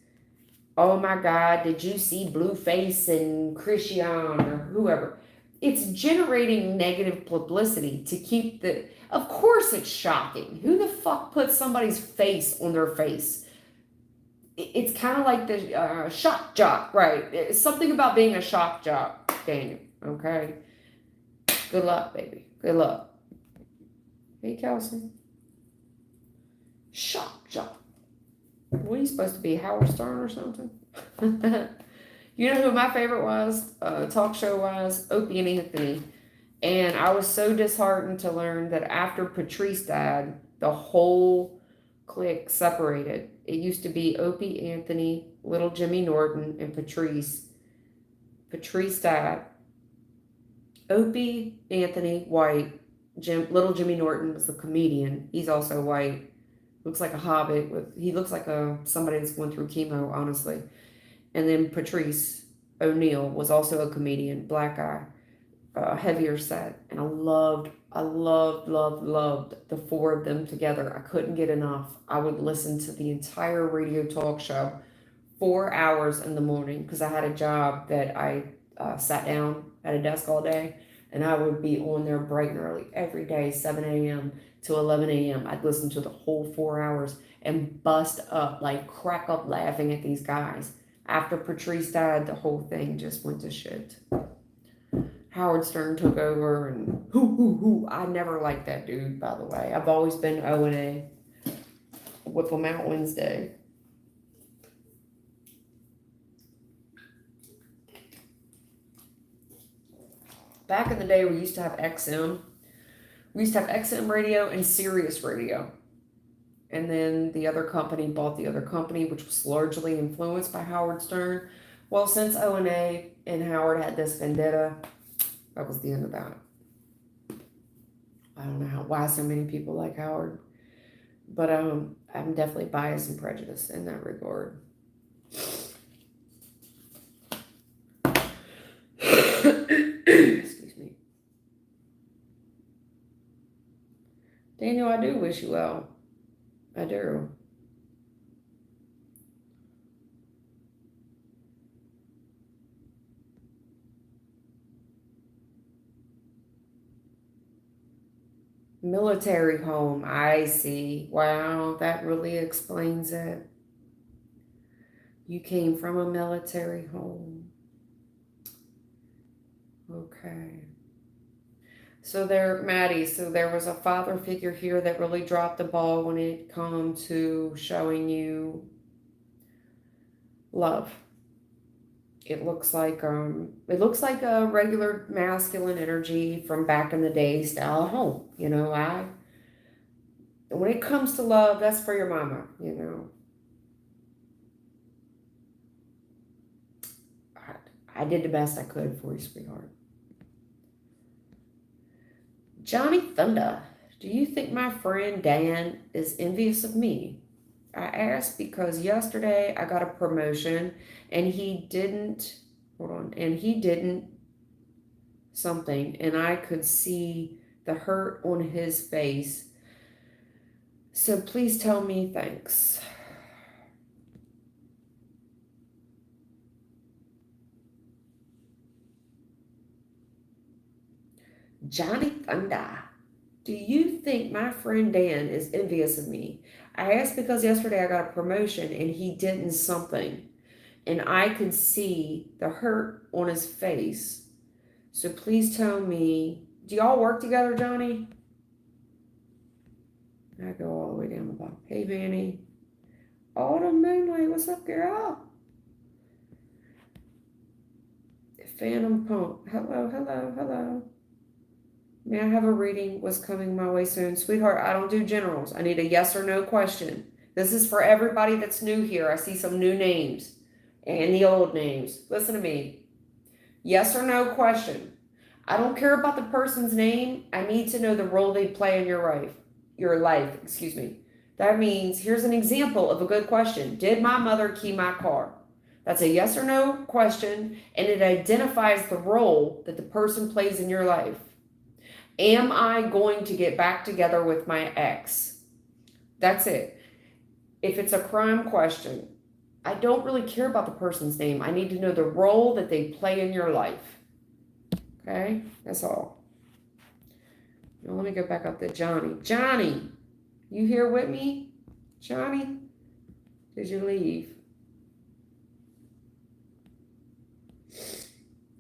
Oh my God, did you see Blueface and Christian or whoever? It's generating negative publicity to keep of course it's shocking. Who the fuck puts somebody's face on their face? It's kind of like the shock jock, right? It's something about being a shock jock, Daniel, okay? Good luck, baby. Good luck. Hey, Kelsey. Shock jock. What are you supposed to be, Howard Stern or something? You know who my favorite was, talk show wise? Opie and Anthony. And I was so disheartened to learn that after Patrice died, the whole clique separated. It used to be Opie, Anthony, little Jimmy Norton, and Patrice. Patrice died. Opie Anthony, white. Little Jimmy Norton was the comedian. He's also white. Looks like a hobbit he looks like somebody that's going through chemo, honestly. And then Patrice O'Neill was also a comedian, black guy, heavier set. And I loved, loved the four of them together. I couldn't get enough. I would listen to the entire radio talk show 4 hours in the morning because I had a job that I sat down at a desk all day, and I would be on there bright and early every day, 7 a.m. to 11 a.m. I'd listen to the whole 4 hours and bust up, like crack up laughing at these guys. After Patrice died, the whole thing just went to shit. Howard Stern took over, and who. I never liked that dude, by the way. I've always been O&A. Whip 'em out Wednesday. Back in the day, we used to have XM. We used to have XM radio and Sirius radio. And then the other company bought the other company, which was largely influenced by Howard Stern. Well, since O&A and Howard had this vendetta, that was the end of that. I don't know why so many people like Howard. But I'm definitely biased and prejudiced in that regard. Excuse me. Daniel, I do wish you well. I do. Military home, I see. Wow, that really explains it. You came from a military home. Okay. So Maddie, so there was a father figure here that really dropped the ball when it come to showing you love. It looks like a regular masculine energy from back in the day style home. You know, when it comes to love, that's for your mama, you know. I did the best I could for you, sweetheart. Johnny Thunder, do you think my friend Dan is envious of me? I asked because yesterday I got a promotion and he didn't something, and I could see the hurt on his face. So please tell me thanks. Johnny Thunder, do you think my friend Dan is envious of me? I asked because yesterday I got a promotion and he didn't something, and I could see the hurt on his face. So please tell me, do y'all work together, Johnny? I go all the way down the bottom. Hey, Vanny. Autumn Moonlight, what's up, girl? Phantom Pump, hello. May I have a reading? What's coming my way soon? Sweetheart, I don't do generals. I need a yes or no question. This is for everybody that's new here. I see some new names and the old names. Listen to me. Yes or no question. I don't care about the person's name. I need to know the role they play in your life. That means, here's an example of a good question. Did my mother key my car? That's a yes or no question, and it identifies the role that the person plays in your life. Am I going to get back together with my ex? That's it. If it's a crime question, I don't really care about the person's name. I need to know the role that they play in your life. Okay? That's all. Now let me go back up to Johnny. Johnny, you here with me? Johnny? Did you leave?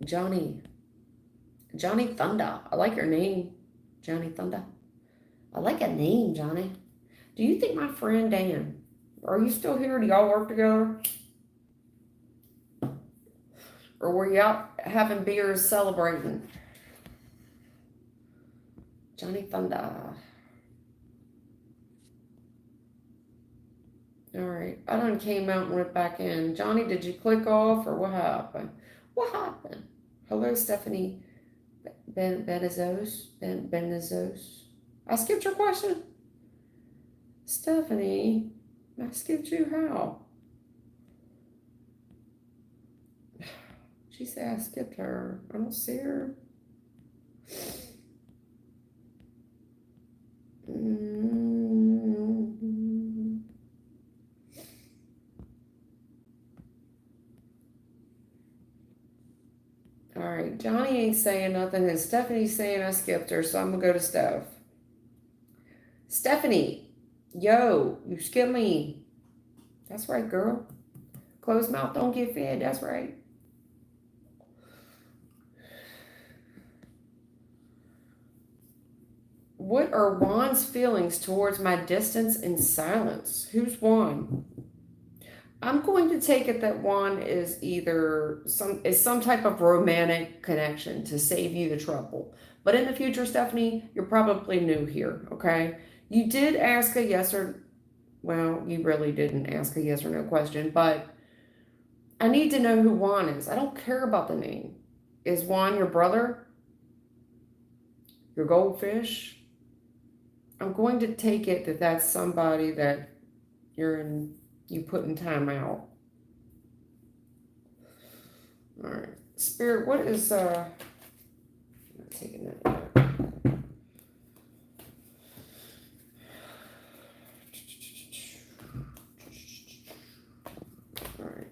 Johnny Thunder. I like your name, Johnny Thunder. I like a name, Johnny. Do you think my friend Dan, are you still here? Do y'all work together? Or were you out having beers celebrating? Johnny Thunder. All right. I done came out and went back in. Johnny, did you click off or what happened? What happened? Hello, Stephanie Benizos. I skipped your question. Stephanie, I skipped you how? She said I skipped her. I don't see her. All right, Johnny ain't saying nothing, and Stephanie's saying I skipped her, so I'm gonna go to Steph. Stephanie, yo, you skipped me. That's right, girl. Closed mouth don't get fed. That's right. What are Juan's feelings towards my distance and silence? Who's Juan? I'm going to take it that Juan is either some type of romantic connection to save you the trouble. But in the future, Stephanie, you're probably new here, okay? You did ask a yes or, well, you really didn't ask a yes or no question, but I need to know who Juan is. I don't care about the name. Is Juan your brother? Your goldfish? I'm going to take it that that's somebody that you put in time out. All right. Spirit, what is, I'm not taking that yet. All right.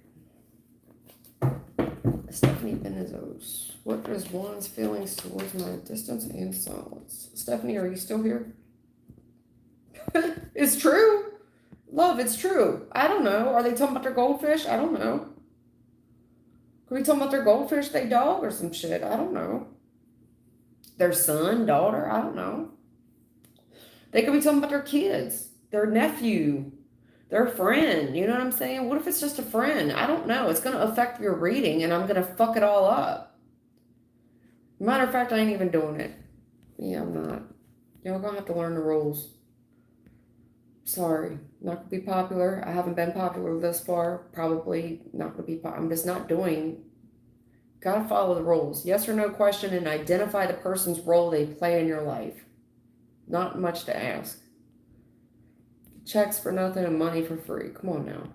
Stephanie Benizos. What is Juan's feelings towards my distance and silence? Stephanie, are you still here? It's true. Love, it's true. I don't know. Are they talking about their goldfish? I don't know. Could we talking about their goldfish, they dog, or some shit? I don't know. Their son, daughter? I don't know. They could be talking about their kids, their nephew, their friend. You know what I'm saying? What if it's just a friend? I don't know. It's going to affect your reading, and I'm going to fuck it all up. Matter of fact, I ain't even doing it. Yeah, I'm not. Y'all going to have to learn the rules. Sorry, not going to be popular. I haven't been popular this far. Probably not going to be popular. I'm just not doing. Got to follow the rules. Yes or no question and identify the person's role they play in your life. Not much to ask. Checks for nothing and money for free. Come on now.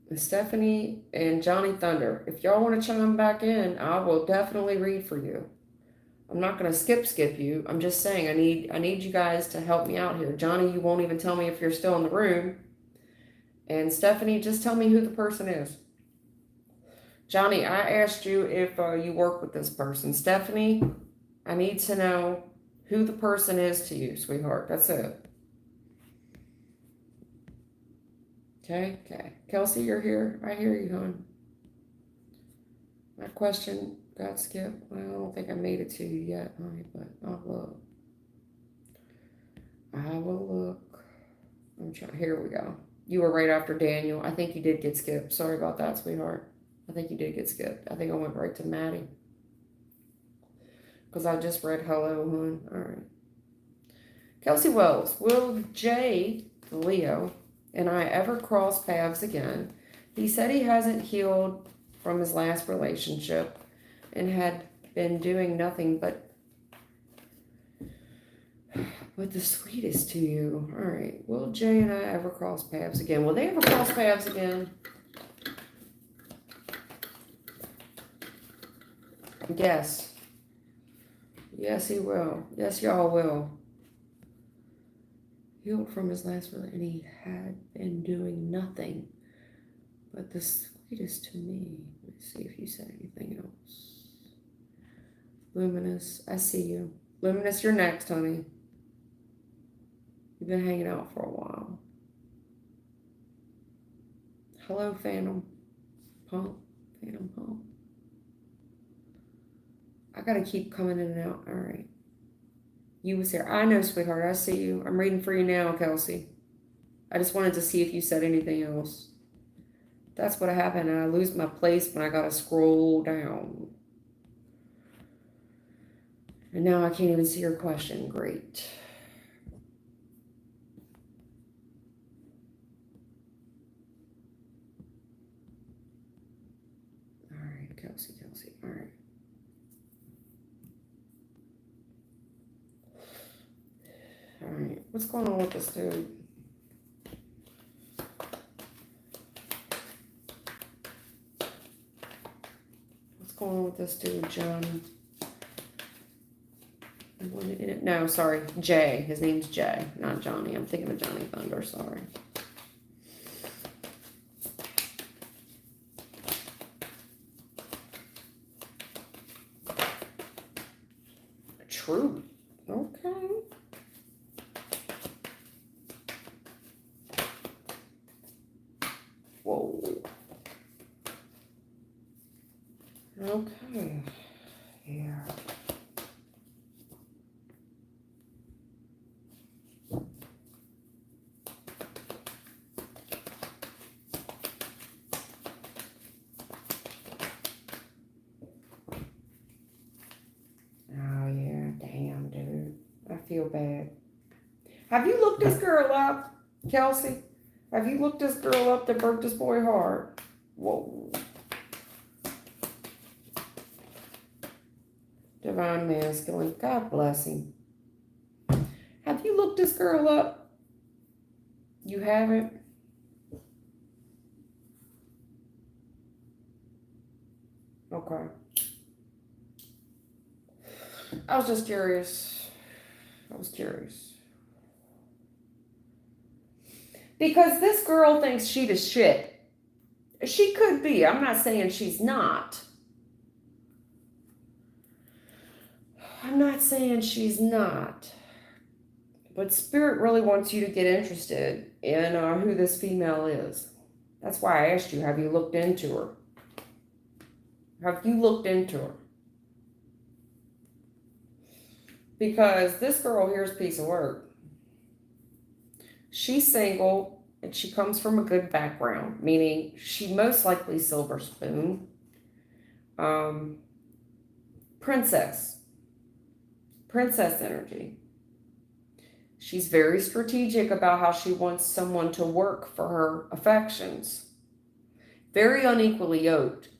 And Stephanie and Johnny Thunder, if y'all want to chime back in, I will definitely read for you. I'm not going to skip you. I'm just saying I need you guys to help me out here. Johnny, you won't even tell me if you're still in the room. And Stephanie, just tell me who the person is. Johnny, I asked you if you work with this person. Stephanie, I need to know who the person is to you, sweetheart. That's it. Okay. Kelsey, you're here. I hear you, hon. My question got skipped. Well, I don't think I made it to you yet, honey, but I'll look. I will look. I'm trying. Here we go. You were right after Daniel. I think you did get skipped. Sorry about that, sweetheart. I think you did get skipped. I think I went right to Maddie. Because I just read hello, hon. All right. Kelsey Wells. Will Jay, Leo, and I ever cross paths again? He said he hasn't healed from his last relationship and had been doing nothing but the sweetest to you. All right. Will Jay and I ever cross paths again? Will they ever cross paths again? Yes. Yes, he will. Yes, y'all will. Healed from his last relationship, and he had been doing nothing but the sweetest to me. Let's see if you said anything else. Luminous, I see you. Luminous, you're next, honey. You've been hanging out for a while. Hello, Phantom Pump. Phantom Pump. I gotta keep coming in and out. All right. You was here. I know, sweetheart. I see you. I'm reading for you now, Kelsey. I just wanted to see if you said anything else. That's what happened. I lose my place when I gotta scroll down. And now I can't even see your question. Great. Kelsey. All right. All right. What's going on with this dude? What's going on with this dude, John? No, sorry, Jay. His name's Jay, not Johnny. I'm thinking of Johnny Thunder, sorry. Truth. Okay. Whoa. Okay. Yeah. I feel bad. Have you looked this girl up, Kelsey? Have you looked this girl up that broke this boy heart? Whoa. Divine masculine. God bless him. Have you looked this girl up? You haven't? Okay. I was just curious. Because this girl thinks she the shit. She could be. I'm not saying she's not. But Spirit really wants you to get interested in who this female is. That's why I asked you, have you looked into her? Because this girl here is a piece of work. She's single and she comes from a good background, meaning she most likely silver spoon. Princess energy. She's very strategic about how she wants someone to work for her affections. Very unequally yoked.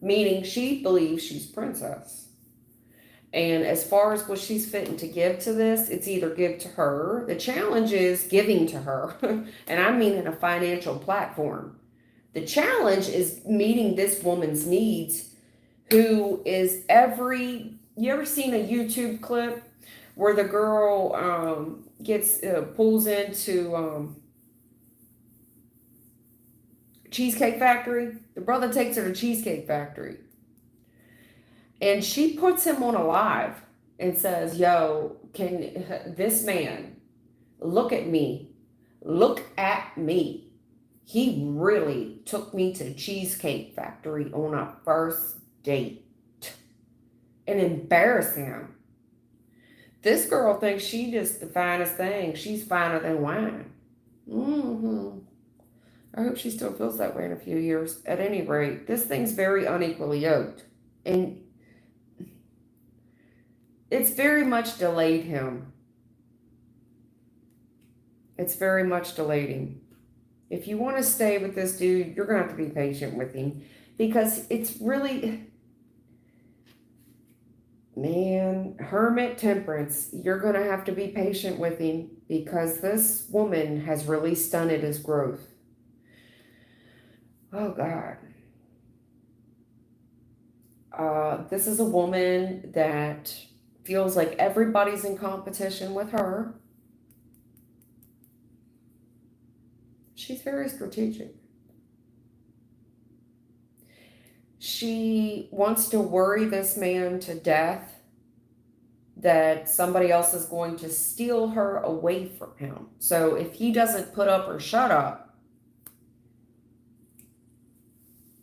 Meaning she believes she's princess. And as far as what she's fitting to give to this, it's either give to her. The challenge is giving to her. And I mean in a financial platform. The challenge is meeting this woman's needs, who is you ever seen a YouTube clip where the girl pulls into Cheesecake Factory? The brother takes her to Cheesecake Factory. And she puts him on a live and says, yo, can this man look at me? He really took me to Cheesecake Factory on a first date and embarrass him. This girl thinks she just the finest thing. She's finer than wine. I hope she still feels that way in a few years. At any rate, this thing's very unequally yoked. And it's very much delayed him. If you want to stay with this dude, you're going to have to be patient with him. Because it's really... Man, Hermit Temperance, you're going to have to be patient with him. Because this woman has really stunted his growth. Oh, God. This is a woman that feels like everybody's in competition with her. She's very strategic. She wants to worry this man to death that somebody else is going to steal her away from him. So if he doesn't put up or shut up,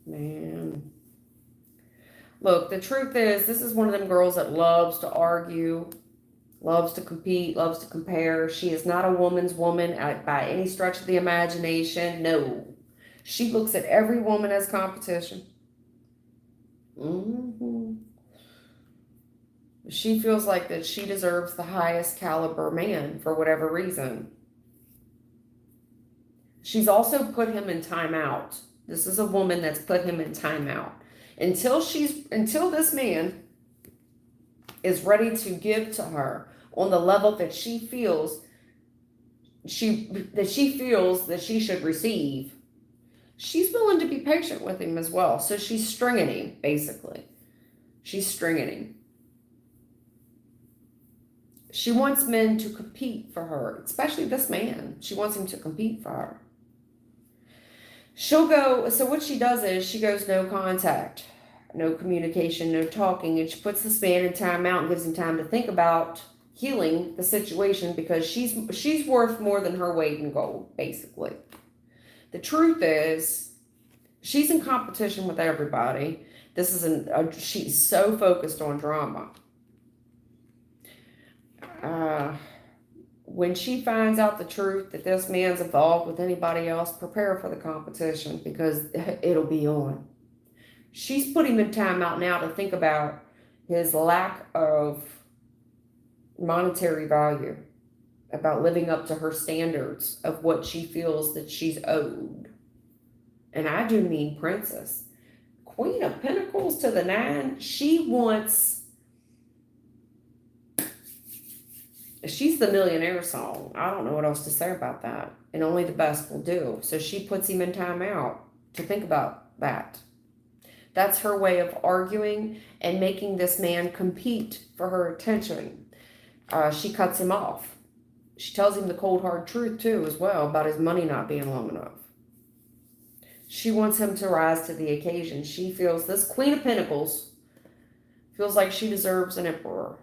man. Look, the truth is, this is one of them girls that loves to argue, loves to compete, loves to compare. She is not a woman's woman by any stretch of the imagination. No. She looks at every woman as competition. She feels like that she deserves the highest caliber man for whatever reason. She's also put him in timeout This is a woman that's put him in timeout. Until this man is ready to give to her on the level that she feels that she should receive, she's willing to be patient with him as well. So she's stringing him, basically. She's stringing him. She wants men to compete for her, especially this man. She wants him to compete for her. She'll go, so what she does is she goes no contact, no communication, no talking, and she puts this man in timeout and gives him time to think about healing the situation, because she's worth more than her weight in gold, basically. The truth is, she's in competition with everybody. She's so focused on drama. When she finds out the truth that this man's involved with anybody else, prepare for the competition, because it'll be on. She's put him in timeout now to think about his lack of monetary value, about living up to her standards of what she feels that she's owed. And I do mean princess. Queen of Pentacles to the 9. She's the millionaire song. I don't know what else to say about that. And only the best will do. So she puts him in timeout to think about that. That's her way of arguing and making this man compete for her attention. She cuts him off. She tells him the cold hard truth too, as well, about his money not being long enough. She wants him to rise to the occasion. She feels, this Queen of Pentacles feels like she deserves an emperor.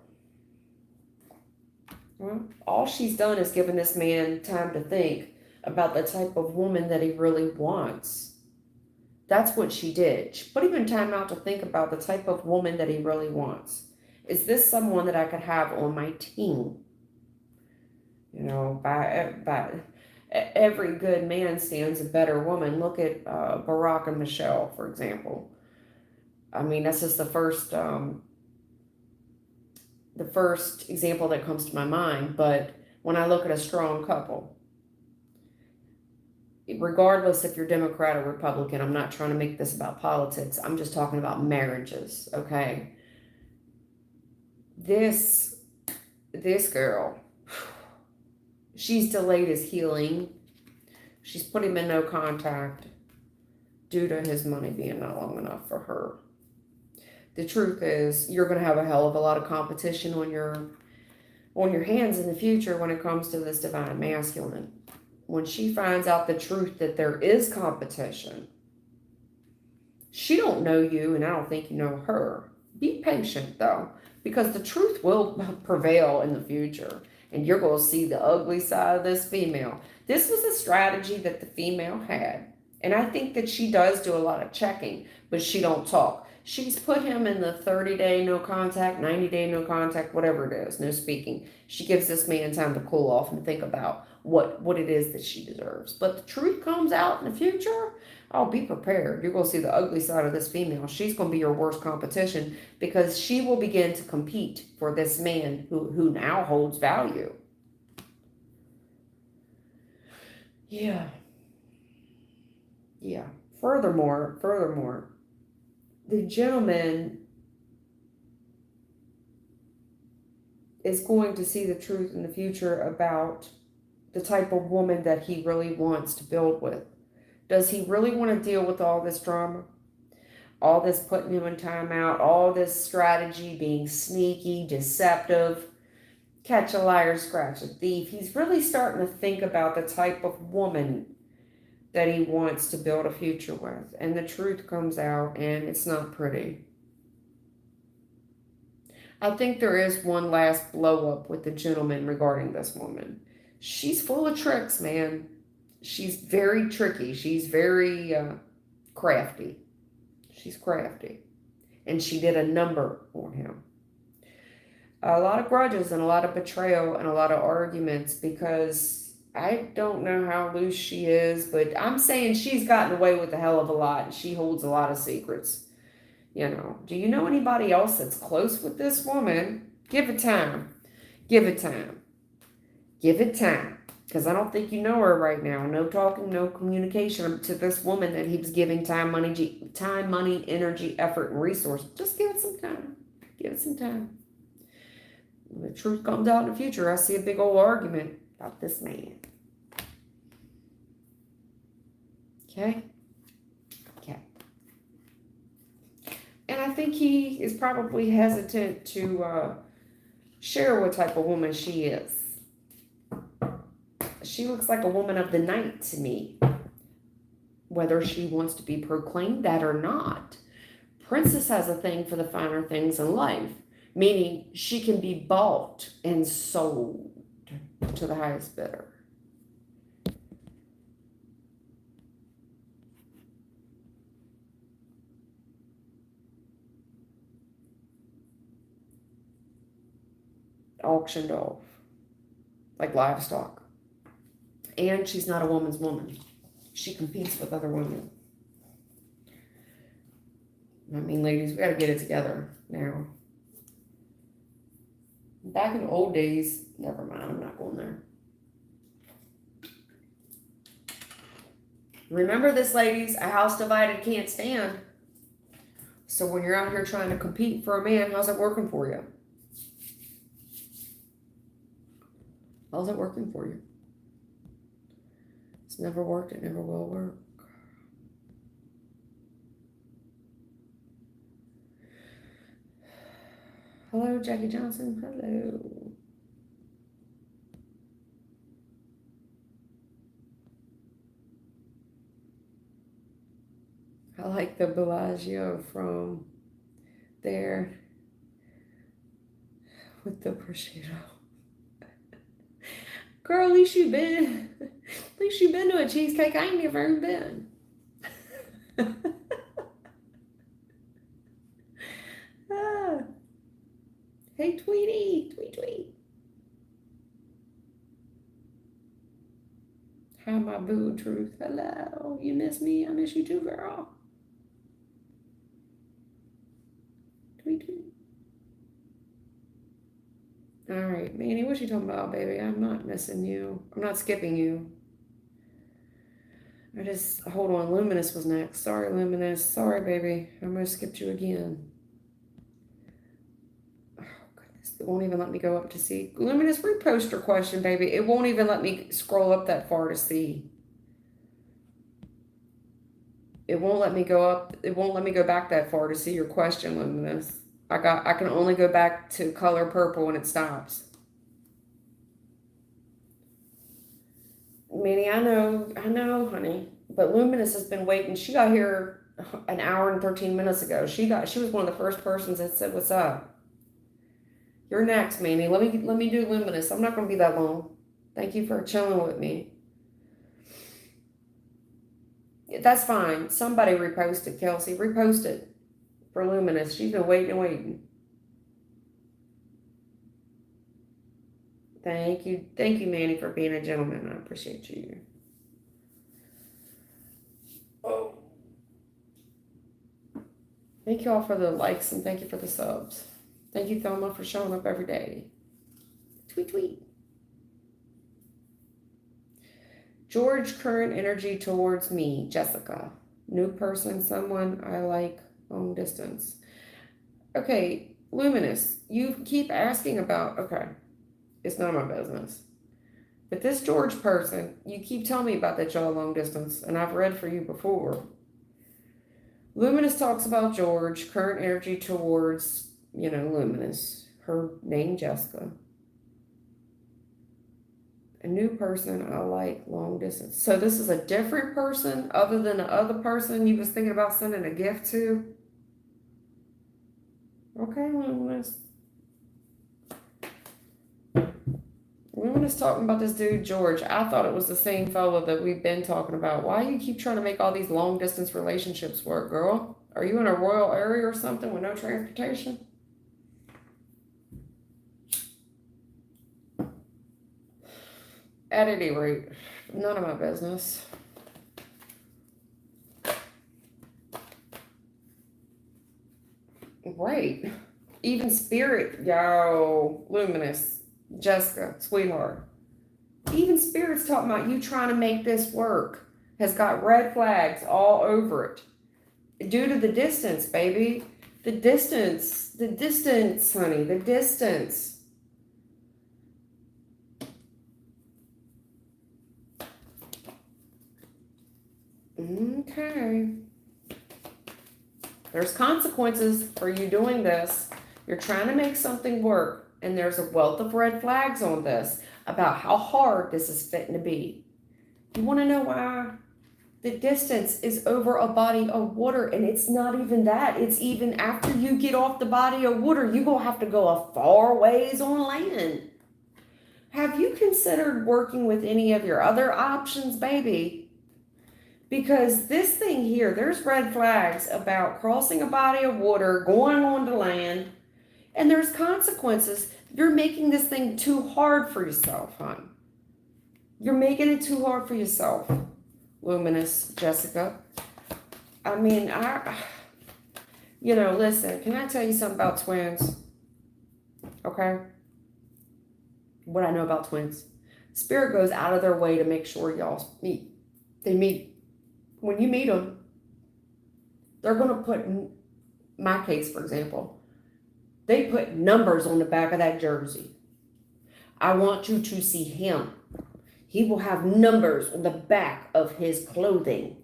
Well, all she's done is given this man time to think about the type of woman that he really wants. That's what she did. She put him in time out to think about the type of woman that he really wants. Is this someone that I could have on my team? You know, by every good man stands a better woman. Look at Barack and Michelle, for example. I mean, that's just the first example that comes to my mind. But when I look at a strong couple, regardless if you're Democrat or Republican, I'm not trying to make this about politics. I'm just talking about marriages, okay? This girl, she's delayed his healing. She's put him in no contact due to his money being not long enough for her. The truth is, you're going to have a hell of a lot of competition on your hands in the future when it comes to this divine masculine. When she finds out the truth that there is competition, she don't know you, and I don't think you know her. Be patient, though, because the truth will prevail in the future, and you're going to see the ugly side of this female. This was a strategy that the female had, and I think that she does do a lot of checking, but she don't talk. She's put him in the 30-day no contact, 90-day no contact, whatever it is, no speaking. She gives this man time to cool off and think about what it is that she deserves. But the truth comes out in the future, be prepared. You're going to see the ugly side of this female. She's going to be your worst competition, because she will begin to compete for this man who now holds value. Yeah. Furthermore, the gentleman is going to see the truth in the future about the type of woman that he really wants to build with. Does he really want to deal with all this drama? All this putting him in timeout, all this strategy, being sneaky, deceptive, catch a liar, scratch a thief. He's really starting to think about the type of woman that he wants to build a future with. And the truth comes out, and it's not pretty. I think there is one last blow up with the gentleman regarding this woman. She's full of tricks, man. She's very tricky. She's very crafty. She's crafty. And she did a number on him. A lot of grudges and a lot of betrayal and a lot of arguments, because I don't know how loose she is, but I'm saying she's gotten away with a hell of a lot, and she holds a lot of secrets. You know, do you know anybody else that's close with this woman? Give it time. Give it time. Give it time. Because I don't think you know her right now. No talking, no communication to this woman that he was giving time, money, energy, effort, and resource. Just give it some time. Give it some time. When the truth comes out in the future, I see a big old argument about this man. Okay? Okay. And I think he is probably hesitant to share what type of woman she is. She looks like a woman of the night to me. Whether she wants to be proclaimed that or not. Princess has a thing for the finer things in life, meaning she can be bought and sold to the highest bidder. Auctioned off like livestock. And she's not a woman's woman. She competes with other women. I mean, ladies, we got to get it together now. Back in the old days, never mind, I'm not going there. Remember this, ladies, a house divided can't stand. So when you're out here trying to compete for a man, how's it working for you? How's it working for you? It's never worked, it never will work. Hello, Jackie Johnson. Hello. I like the Bellagio from there with the prosciutto. Girl, at least you've been to a cheesecake. I ain't never even been. Ah. Hey, Tweety, tweet. Hi, my boo, Truth. Hello. You miss me? I miss you too, girl. Tweet. All right, Manny, what you talking about, baby? I'm not missing you. I'm not skipping you. Hold on, Luminous was next. Sorry, Luminous. Sorry, baby. I almost skipped you again. Oh, goodness. It won't even let me go up to see. Luminous, repost your question, baby. It won't even let me scroll up that far to see. It won't let me go up. It won't let me go back that far to see your question, Luminous. I can only go back to color purple when it stops. Manny, I know, honey. But Luminous has been waiting. She got here an hour and 13 minutes ago. She was one of the first persons that said, "What's up?" You're next, Manny. Let me do Luminous. I'm not gonna be that long. Thank you for chilling with me. That's fine. Somebody reposted, Kelsey. Repost it for Luminous. She's been waiting. Thank you, Manny, for being a gentleman. I appreciate you. Oh. Thank you all for the likes and thank you for the subs. Thank you, Thelma, for showing up every day. Tweet. George, current energy towards me, Jessica. New person, someone I like, long distance. Okay, Luminous, you keep asking about, okay, it's none of my business. But this George person, you keep telling me about that y'all long distance, and I've read for you before. Luminous talks about George, current energy towards, Luminous. Her name, Jessica. A new person I like, long distance. So this is a different person other than the other person you was thinking about sending a gift to? Okay, Luminous. Luminous talking about this dude, George. I thought it was the same fella that we've been talking about. Why do you keep trying to make all these long distance relationships work, girl? Are you in a rural area or something with no transportation? At any rate, none of my business. Right. Even spirit, yo, Luminous, Jessica, sweetheart. Even Spirit's talking about you trying to make this work. Has got red flags all over it. Due to the distance, baby. The distance, honey, the distance. Okay. There's consequences for you doing this. You're trying to make something work, and there's a wealth of red flags on this about how hard this is fitting to be. You want to know why? The distance is over a body of water, and it's not even that. It's even after you get off the body of water, you're going to have to go a far ways on land. Have you considered working with any of your other options, baby? Because this thing here, there's red flags about crossing a body of water, going onto land, and there's consequences. You're making this thing too hard for yourself, hon. You're making it too hard for yourself. Luminous Jessica. I mean, listen, can I tell you something about twins? Okay? What I know about twins. Spirit goes out of their way to make sure y'all meet. They meet. When you meet them, they're going to put, in my case, for example, they put numbers on the back of that jersey. I want you to see him. He will have numbers on the back of his clothing.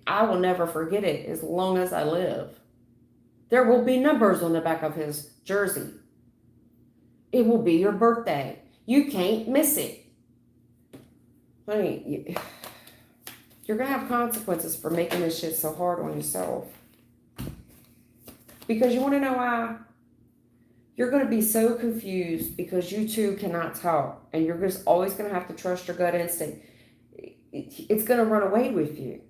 I will never forget it as long as I live. There will be numbers on the back of his jersey. It will be your birthday. You can't miss it. Honey, you're going to have consequences for making this shit so hard on yourself. Because you want to know why? You're going to be so confused because you two cannot talk, and you're just always going to have to trust your gut instinct. It's going to run away with you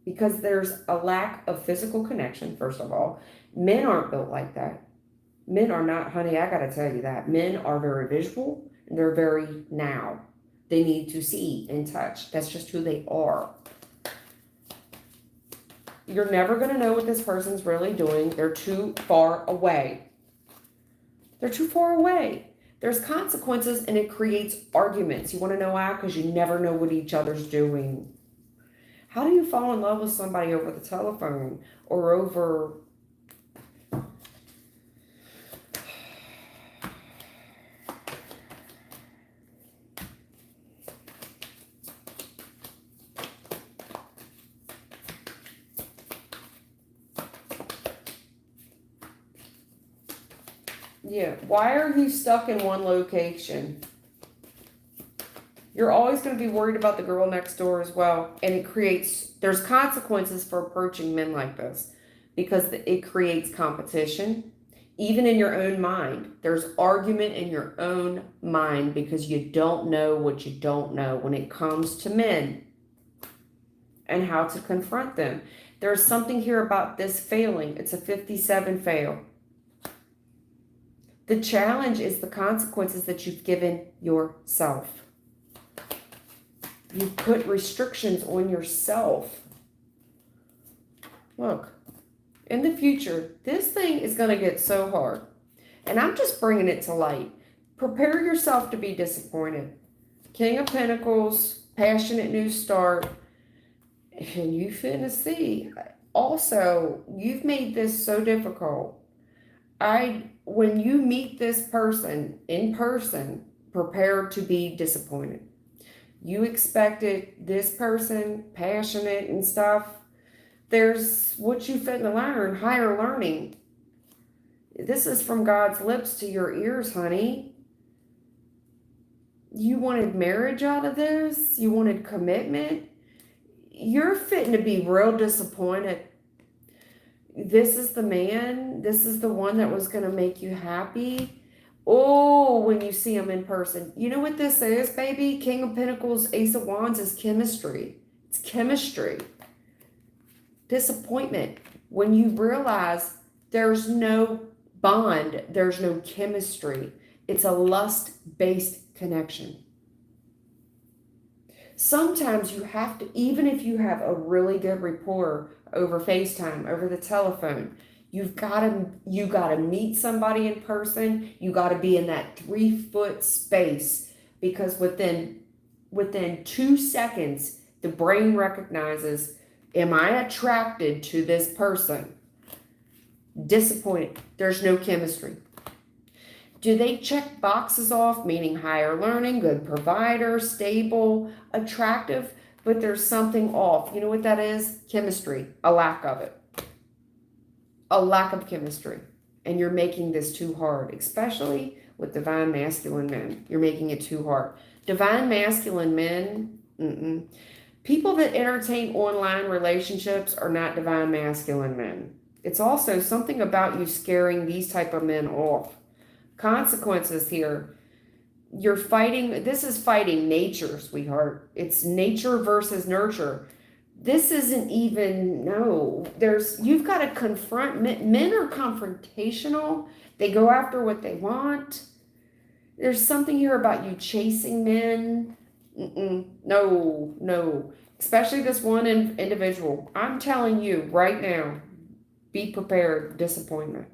because there's a lack of physical connection, first of all. Men aren't built like that. Men are not, honey, I got to tell you that. Men are very visual, and they're very now. They need to see and touch. That's just who they are. You're never going to know what this person's really doing. They're too far away. They're too far away. There's consequences, and it creates arguments. You want to know why? Because you never know what each other's doing. How do you fall in love with somebody over the telephone or over... Yeah, why are you stuck in one location? You're always going to be worried about the girl next door as well. And there's consequences for approaching men like this because it creates competition. Even in your own mind, there's argument in your own mind because you don't know what you don't know when it comes to men and how to confront them. There's something here about this failing. It's a 57 fail. The challenge is the consequences that you've given yourself. You put restrictions on yourself. Look, in the future, this thing is going to get so hard. And I'm just bringing it to light. Prepare yourself to be disappointed. King of Pentacles, passionate new start. And you finna see. Also, you've made this so difficult. When you meet this person in person, prepare to be disappointed. You expected this person, passionate and stuff. There's what you finna learn, higher learning. This is from God's lips to your ears, honey. You wanted marriage out of this? You wanted commitment? You're fitting to be real disappointed. This is the man. This is the one that was going to make you happy. Oh, when you see him in person. You know what this is, baby? King of Pentacles, Ace of Wands is chemistry. It's chemistry. Disappointment. When you realize there's no bond, there's no chemistry. It's a lust-based connection. Sometimes you have to, even if you have a really good rapport over FaceTime, over the telephone, you gotta meet somebody in person. You gotta be in that 3-foot space because within 2 seconds, the brain recognizes, am I attracted to this person? Disappointed. There's no chemistry. Do they check boxes off, meaning higher learning, good provider, stable, attractive, but there's something off? You know what that is? Chemistry. A lack of it. A lack of chemistry. And you're making this too hard, especially with divine masculine men. You're making it too hard. Divine masculine men, people that entertain online relationships are not divine masculine men. It's also something about you scaring these type of men off. Consequences here. You're fighting. This is fighting nature, sweetheart. It's nature versus nurture. This isn't even, no. You've got to confront. Men are confrontational. They go after what they want. There's something here about you chasing men. No. Especially this one individual. I'm telling you right now, be prepared. Disappointment.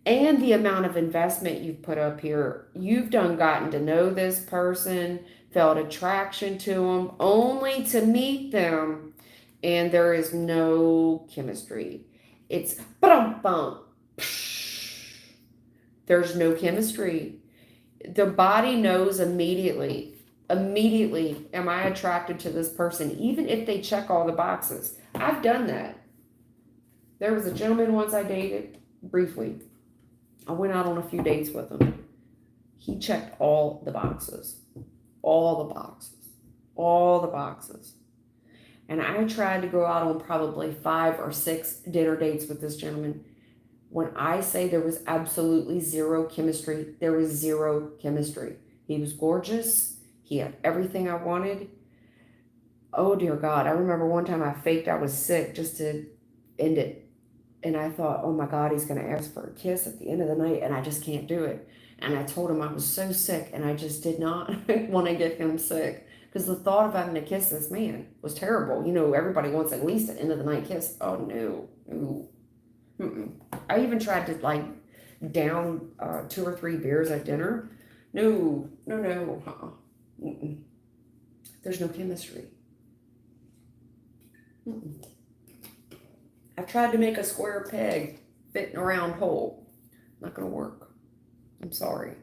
And the amount of investment you've put up here. You've gotten to know this person, felt attraction to them, only to meet them, and there is no chemistry. It's bum. There's no chemistry. The body knows immediately, am I attracted to this person, even if they check all the boxes. I've done that. There was a gentleman once I dated, briefly. I went out on a few dates with him. He checked all the boxes. All the boxes. And I tried to go out on probably 5 or 6 dinner dates with this gentleman. When I say there was absolutely zero chemistry, there was zero chemistry. He was gorgeous. He had everything I wanted. Oh, dear God. I remember one time I faked I was sick just to end it. And I thought, oh my God, he's going to ask for a kiss at the end of the night, and I just can't do it. And I told him I was so sick, and I just did not want to get him sick. Because the thought of having to kiss this man was terrible. You know, everybody wants at least an end of the night kiss. Oh, no. I even tried to, down 2 or 3 beers at dinner. No. There's no chemistry. I've tried to make a square peg fit in a round hole. Not going to work. I'm sorry.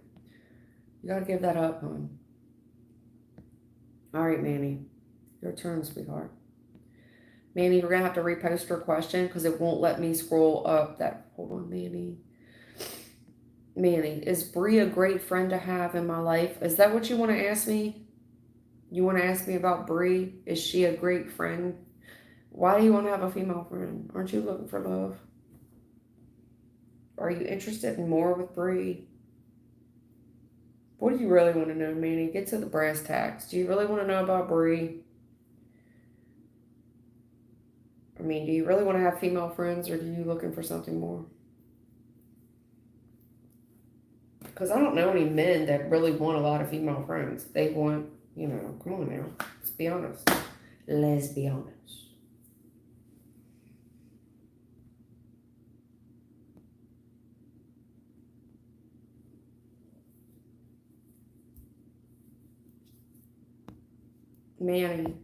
You got to give that up, hon. All right, Manny. Your turn, sweetheart. Manny, we're going to have to repost your question because it won't let me scroll up that. Hold on, Manny. Manny, is Bree a great friend to have in my life? Is that what you want to ask me? You want to ask me about Bree? Is she a great friend? Why do you want to have a female friend? Aren't you looking for love? Are you interested in more with Bree? What do you really want to know, Manny? Get to the brass tacks. Do you really want to know about Bree? I mean, do you really want to have female friends, or are you looking for something more? Because I don't know any men that really want a lot of female friends. They want, come on now. Let's be honest. Let's be honest. Manny.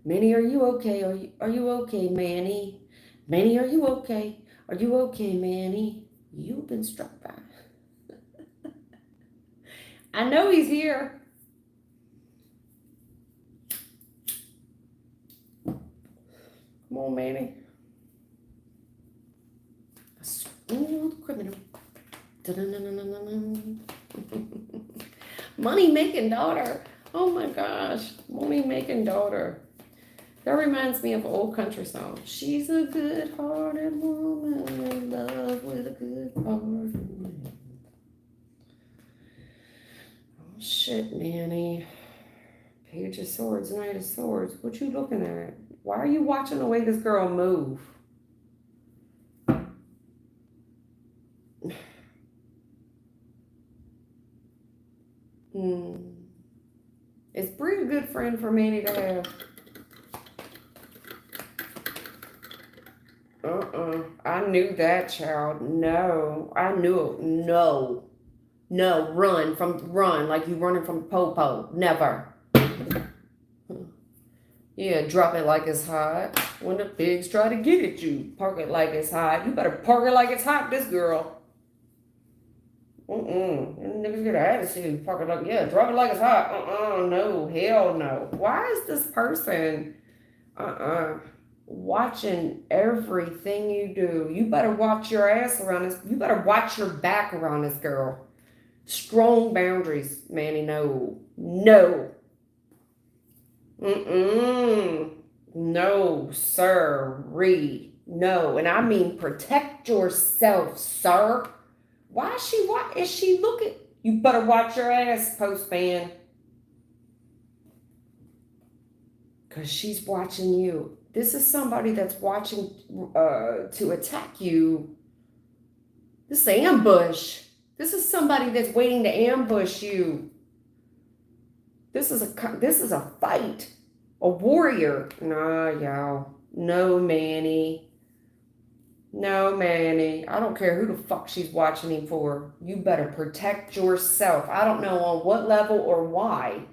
Manny, are you okay? Are you okay, Manny? Manny, are you okay? Are you okay, Manny? You've been struck by. I know he's here. Come on, Manny. A smooth criminal. Money making daughter. Oh my gosh. Money making daughter. That reminds me of an old country song. She's a good-hearted woman in love with a good-hearted man. Oh, shit, Manny. Page of Swords, Knight of Swords. What you looking at? Why are you watching the way this girl move? Is Bree a good friend for Manny to have? I knew that, child. No. I knew it. No. No. Run like you running from Popo. Never. Yeah, drop it like it's hot. When the pigs try to get at you, park it like it's hot. You better park it like it's hot, this girl. Niggas get an attitude. Park it like, yeah, drop it like it's hot. No, hell no. Why is this person, watching everything you do? You better watch your ass around this. You better watch your back around this girl. Strong boundaries, Manny. No. No. No, sir. No. And I mean protect yourself, sir. Why is she looking? You better watch your ass, postman. Because she's watching you. This is somebody that's watching to attack you. This is ambush. This is somebody that's waiting to ambush you. This is a fight. A warrior. Nah, y'all. No, Manny. No, Manny. I don't care who the fuck she's watching him for. You better protect yourself. I don't know on what level or why.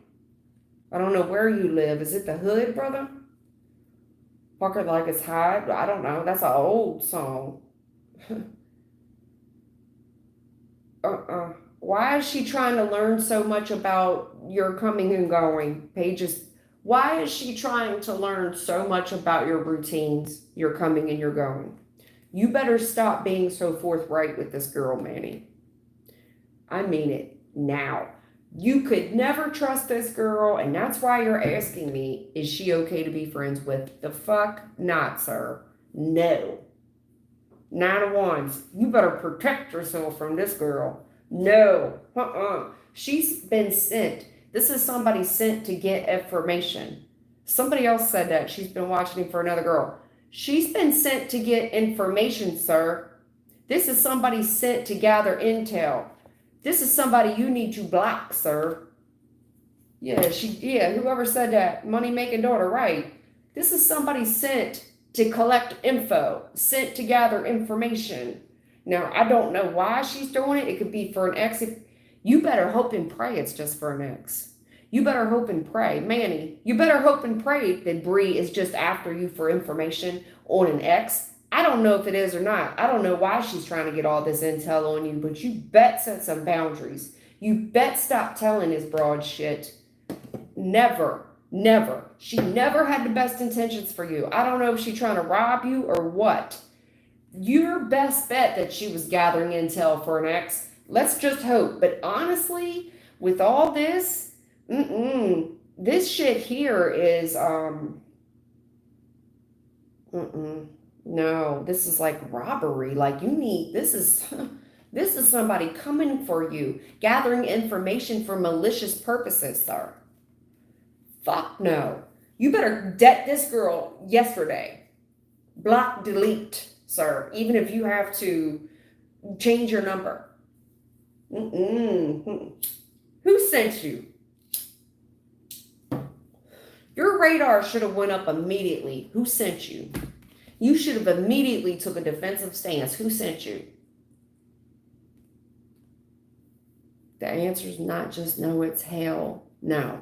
I don't know where you live. Is it the hood, brother? Park it like it's hot. I don't know. That's an old song. Why is she trying to learn so much about your coming and going? Pages. Why is she trying to learn so much about your routines, your coming and your going? You better stop being so forthright with this girl, Manny. I mean it now. You could never trust this girl, and that's why you're asking me, is she okay to be friends with? The fuck not, sir. No. 9 of Wands. You better protect yourself from this girl. No. She's been sent. This is somebody sent to get information. Somebody else said that. She's been watching him for another girl. She's been sent to get information, sir. This is somebody sent to gather intel. This is somebody you need to block, sir. Yeah, whoever said that, money-making daughter, right. This is somebody sent to collect info, sent to gather information. Now, I don't know why she's doing it. It could be for an ex. You better hope and pray it's just for an ex. You better hope and pray. Manny, you better hope and pray that Bree is just after you for information on an ex. I don't know if it is or not. I don't know why she's trying to get all this intel on you, but you bet set some boundaries. You bet stop telling this broad shit. Never. She never had the best intentions for you. I don't know if she's trying to rob you or what. Your best bet that she was gathering intel for an ex. Let's just hope. But honestly, with all this, this shit here is, no, this is like robbery. Like this is somebody coming for you, gathering information for malicious purposes, sir. Fuck no. You better debt this girl yesterday. Block, delete, sir. Even if you have to change your number. Who sent you? Your radar should have went up immediately. Who sent you? You should have immediately took a defensive stance. Who sent you? The answer is not just no, it's hell no.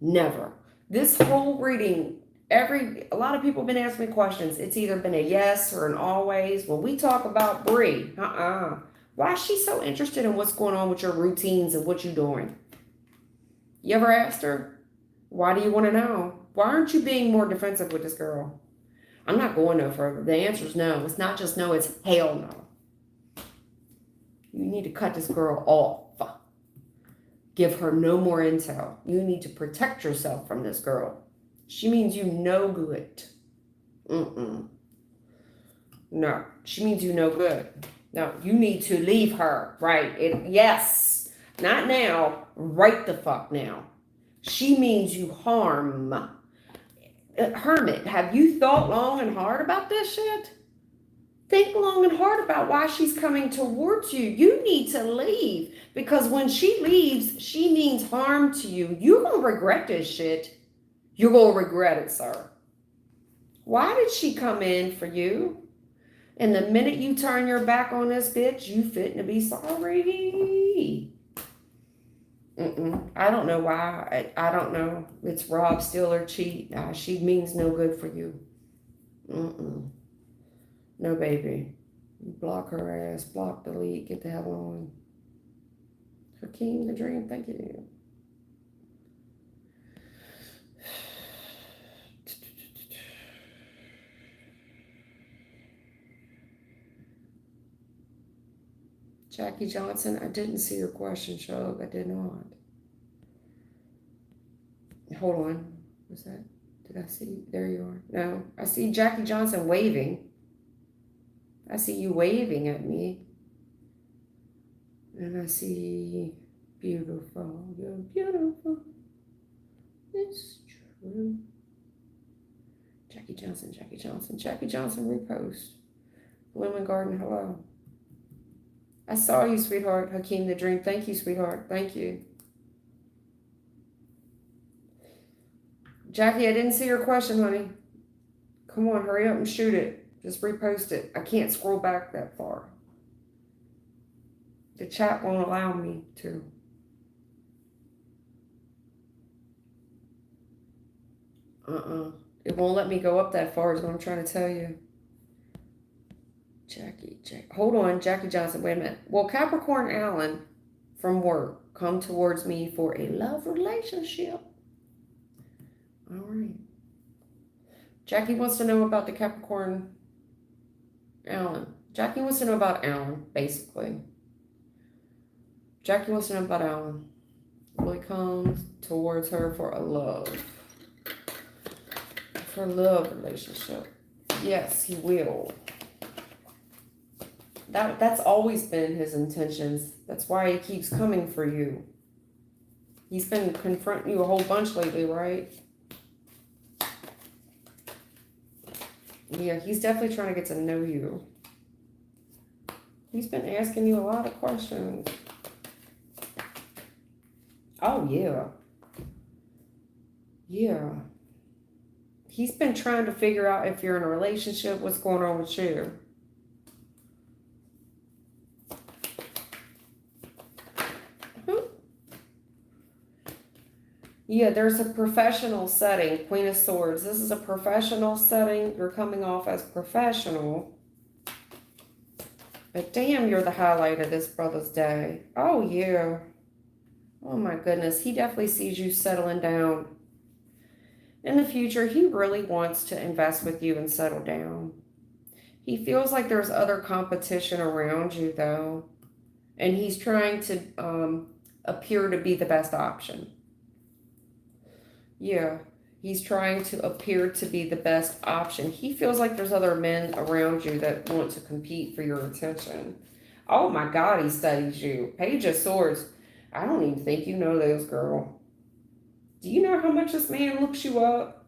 Never. This whole reading, a lot of people have been asking me questions. It's either been a yes or an always. When we talk about Bree, why is she so interested in what's going on with your routines and what you're doing? You ever asked her? Why do you want to know? Why aren't you being more defensive with this girl? I'm not going no further. The answer is no. It's not just no, it's hell no. You need to cut this girl off. Give her no more intel. You need to protect yourself from this girl. She means you no good. No, she means you no good. No, you need to leave her. Right. Yes. Not now. Right the fuck now. She means you harm. Hermit, have you thought long and hard about this shit? Think long and hard about why she's coming towards you. You need to leave, because when she leaves, she means harm to you. You're going to regret this shit. You're going to regret it, sir. Why did she come in for you? And the minute you turn your back on this bitch, you fitting to be sorry. I don't know why. I don't know. It's rob, steal, or cheat. She means no good for you. No, baby. Block her ass. Block, delete. Get the hell on. Hakeem the Dream, thank you. Jackie Johnson, I didn't see your question, Shug. I did not. Hold on. What's that? Did I see? There you are. No, I see Jackie Johnson waving. I see you waving at me. And I see beautiful. You're beautiful. It's true. Jackie Johnson, Jackie Johnson, Jackie Johnson repost. Lemon Garden, hello. I saw you, sweetheart. Hakeem the Dream. Thank you, sweetheart. Thank you. Jackie, I didn't see your question, honey. Come on, hurry up and shoot it. Just repost it. I can't scroll back that far. The chat won't allow me to. It won't let me go up that far is what I'm trying to tell you. Jackie. Hold on, Jackie Johnson. Wait a minute. Will Capricorn Allen from work come towards me for a love relationship? All right. Jackie wants to know about the Capricorn Allen. Jackie wants to know about Allen, basically. Jackie wants to know about Allen. Will he come towards her for a love relationship? Yes, he will. That's always been his intentions. That's why he keeps coming for you. He's been confronting you a whole bunch lately, right? Yeah, he's definitely trying to get to know you. He's been asking you a lot of questions. Oh, yeah. Yeah. He's been trying to figure out if you're in a relationship, what's going on with you. Yeah, there's a professional setting, Queen of Swords. This is a professional setting. You're coming off as professional. But damn, you're the highlight of this brother's day. Oh, yeah. Oh, my goodness. He definitely sees you settling down. In the future, he really wants to invest with you and settle down. He feels like there's other competition around you, though. And he's trying to appear to be the best option. Yeah, he's trying to appear to be the best option. He feels like there's other men around you that want to compete for your attention. Oh my God, he studies you. Page of Swords. I don't even think you know those, girl. Do you know how much this man looks you up?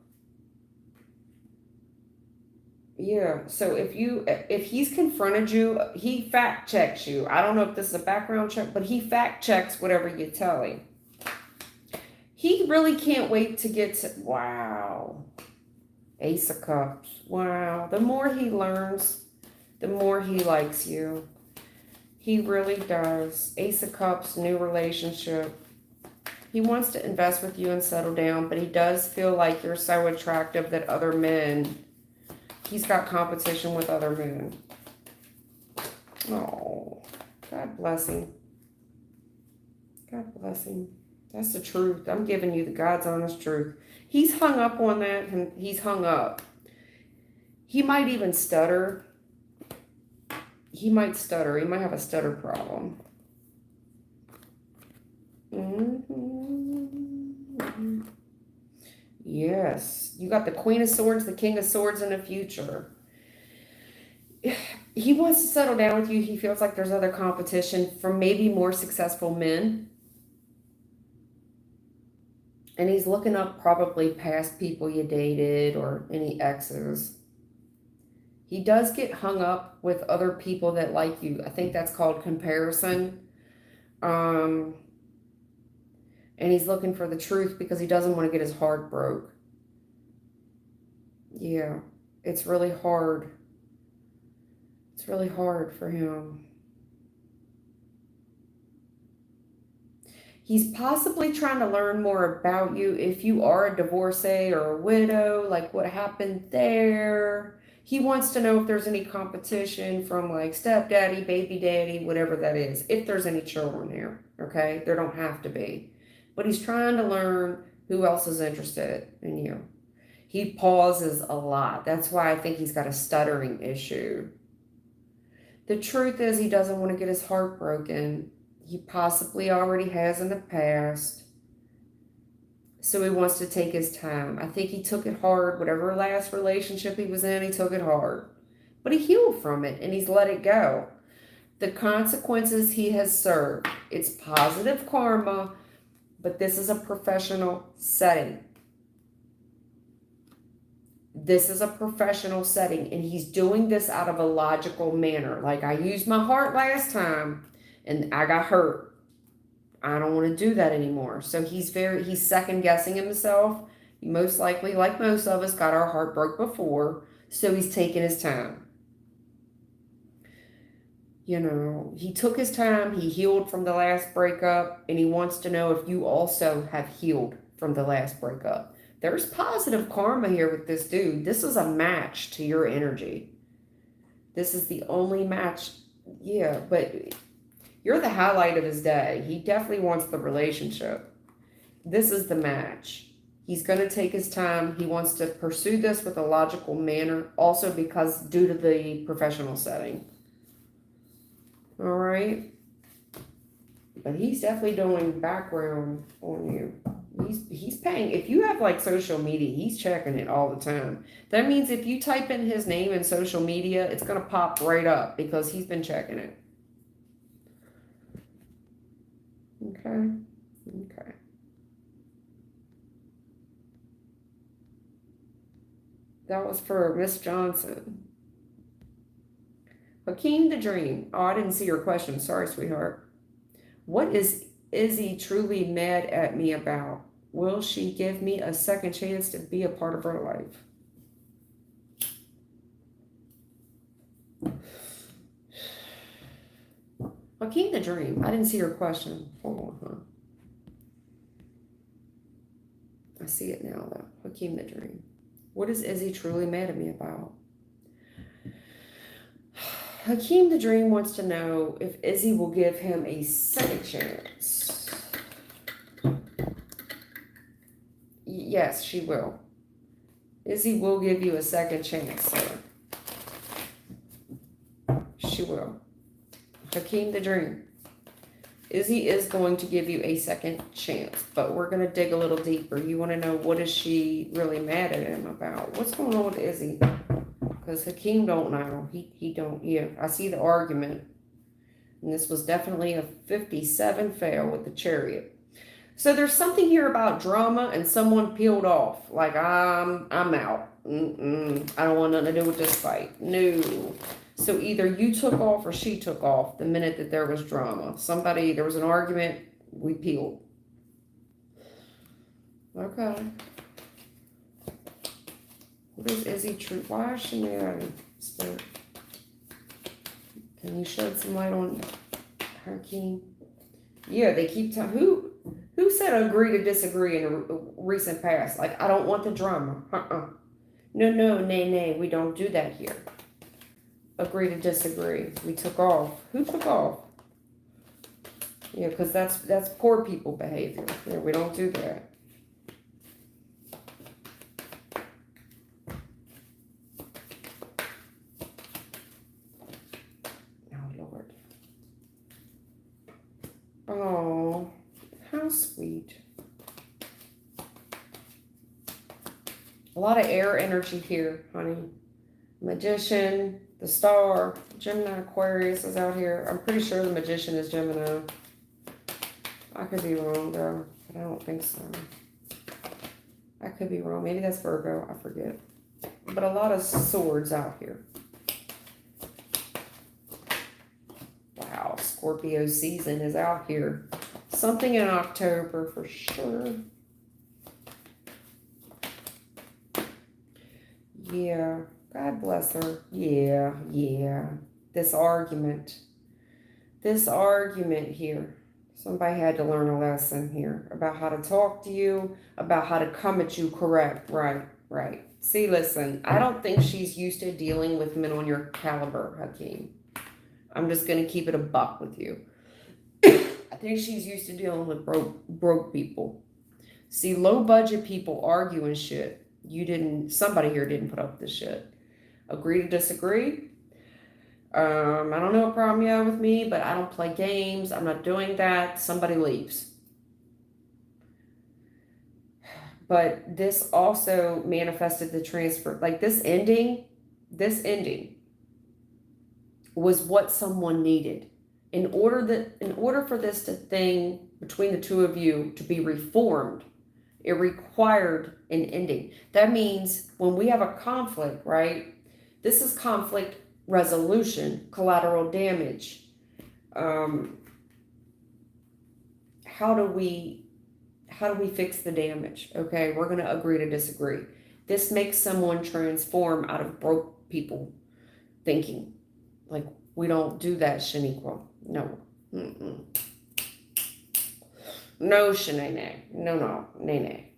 Yeah, so if he's confronted you, he fact checks you. I don't know if this is a background check, but he fact checks whatever you tell him. He really can't wait to get to, wow, Ace of Cups. Wow, the more he learns, the more he likes you. He really does. Ace of Cups, new relationship. He wants to invest with you and settle down, but he does feel like you're so attractive that other men, he's got competition with other men. Oh, God bless him. God bless him. That's the truth. I'm giving you the God's honest truth. He's hung up on that, and he's hung up. He might even stutter. He might stutter. He might have a stutter problem. Yes. You got the Queen of Swords, the King of Swords in the future. He wants to settle down with you. He feels like there's other competition from maybe more successful men. And he's looking up probably past people you dated or any exes. He does get hung up with other people that like you. I think that's called comparison. And he's looking for the truth because he doesn't want to get his heart broke. Yeah. It's really hard. It's really hard for him. He's possibly trying to learn more about you. If you are a divorcee or a widow, like what happened there. He wants to know if there's any competition from like stepdaddy, baby daddy, whatever that is. If there's any children there, okay? There don't have to be. But he's trying to learn who else is interested in you. He pauses a lot. That's why I think he's got a stuttering issue. The truth is he doesn't want to get his heart broken. He possibly already has in the past. So he wants to take his time. I think he took it hard. Whatever last relationship he was in, he took it hard. But he healed from it and he's let it go. The consequences he has served. It's positive karma, but this is a professional setting. This is a professional setting and he's doing this out of a logical manner. Like I used my heart last time and I got hurt. I don't want to do that anymore. So he's second guessing himself. He most likely, like most of us, got our heart broke before. So he's taking his time. You know, he took his time. He healed from the last breakup. And he wants to know if you also have healed from the last breakup. There's positive karma here with this dude. This is a match to your energy. This is the only match. Yeah, but you're the highlight of his day. He definitely wants the relationship. This is the match. He's going to take his time. He wants to pursue this with a logical manner. Also because due to the professional setting. All right. But he's definitely doing background on you. He's paying. If you have like social media, he's checking it all the time. That means if you type in his name in social media, it's going to pop right up because he's been checking it. Okay. Okay. That was for Miss Johnson. Hakeem the Dream. Oh, I didn't see your question. Sorry, sweetheart. What is Izzy truly mad at me about? Will she give me a second chance to be a part of her life? Hakeem the Dream. I didn't see your question. Hold on, I see it now, though. Hakeem the Dream. What is Izzy truly mad at me about? Hakeem the Dream wants to know if Izzy will give him a second chance. Yes, she will. Izzy will give you a second chance, sir. She will. Hakeem the Dream. Izzy is going to give you a second chance, but we're going to dig a little deeper. You want to know what is she really mad at him about? What's going on with Izzy? Because Hakeem don't know. He don't. Yeah, I see the argument. And this was definitely a 57 fail with the Chariot. So there's something here about drama and someone peeled off. Like, I'm out. I don't want nothing to do with this fight. No. So either you took off or she took off the minute that there was drama. There was an argument, we peeled. Okay. What is Izzy true? Why is she mad? Can you shed some light on Hakeem? Yeah, they keep telling. Who said agree to disagree in a recent past? Like, I don't want the drama. No, nay, we don't do that here. Agree to disagree. We took off. Who took off? Yeah, because that's poor people behavior. Yeah, we don't do that. Oh, Lord. Oh, how sweet. A lot of air energy here, honey. Magician, the Star, Gemini, Aquarius is out here. I'm pretty sure the Magician is Gemini. I could be wrong, though, but I don't think so. I could be wrong. Maybe that's Virgo. I forget. But a lot of swords out here. Wow, Scorpio season is out here. Something in October for sure. Yeah. God bless her. Yeah, yeah. This argument here. Somebody had to learn a lesson here about how to talk to you, about how to come at you correct. Right, right. See, listen, I don't think she's used to dealing with men on your caliber, Hakeem. I'm just going to keep it a buck with you. I think she's used to dealing with broke people. See, low budget people arguing shit. Somebody here didn't put up this shit. Agree to disagree? I don't know what problem you have with me, but I don't play games. I'm not doing that. Somebody leaves. But this also manifested the transfer. Like this ending was what someone needed. In order for this thing between the two of you to be reformed, it required an ending. That means when we have a conflict, right? This is conflict resolution, collateral damage. How do we fix the damage? Okay, we're going to agree to disagree. This makes someone transform out of broke people thinking. Like, we don't do that, Shaniqua. No. Mm-mm. No, Shanae. No, nay.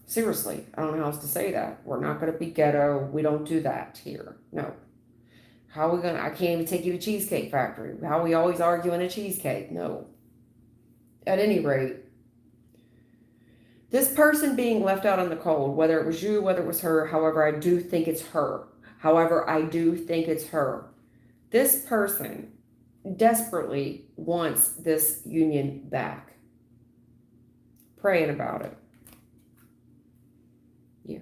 Seriously, I don't know how else to say that. We're not going to be ghetto. We don't do that here. No. How are we going to, I can't even take you to Cheesecake Factory. How are we always arguing a cheesecake? No. At any rate, this person being left out in the cold, whether it was you, whether it was her, however, I do think it's her. This person desperately wants this union back. Praying about it. Yeah.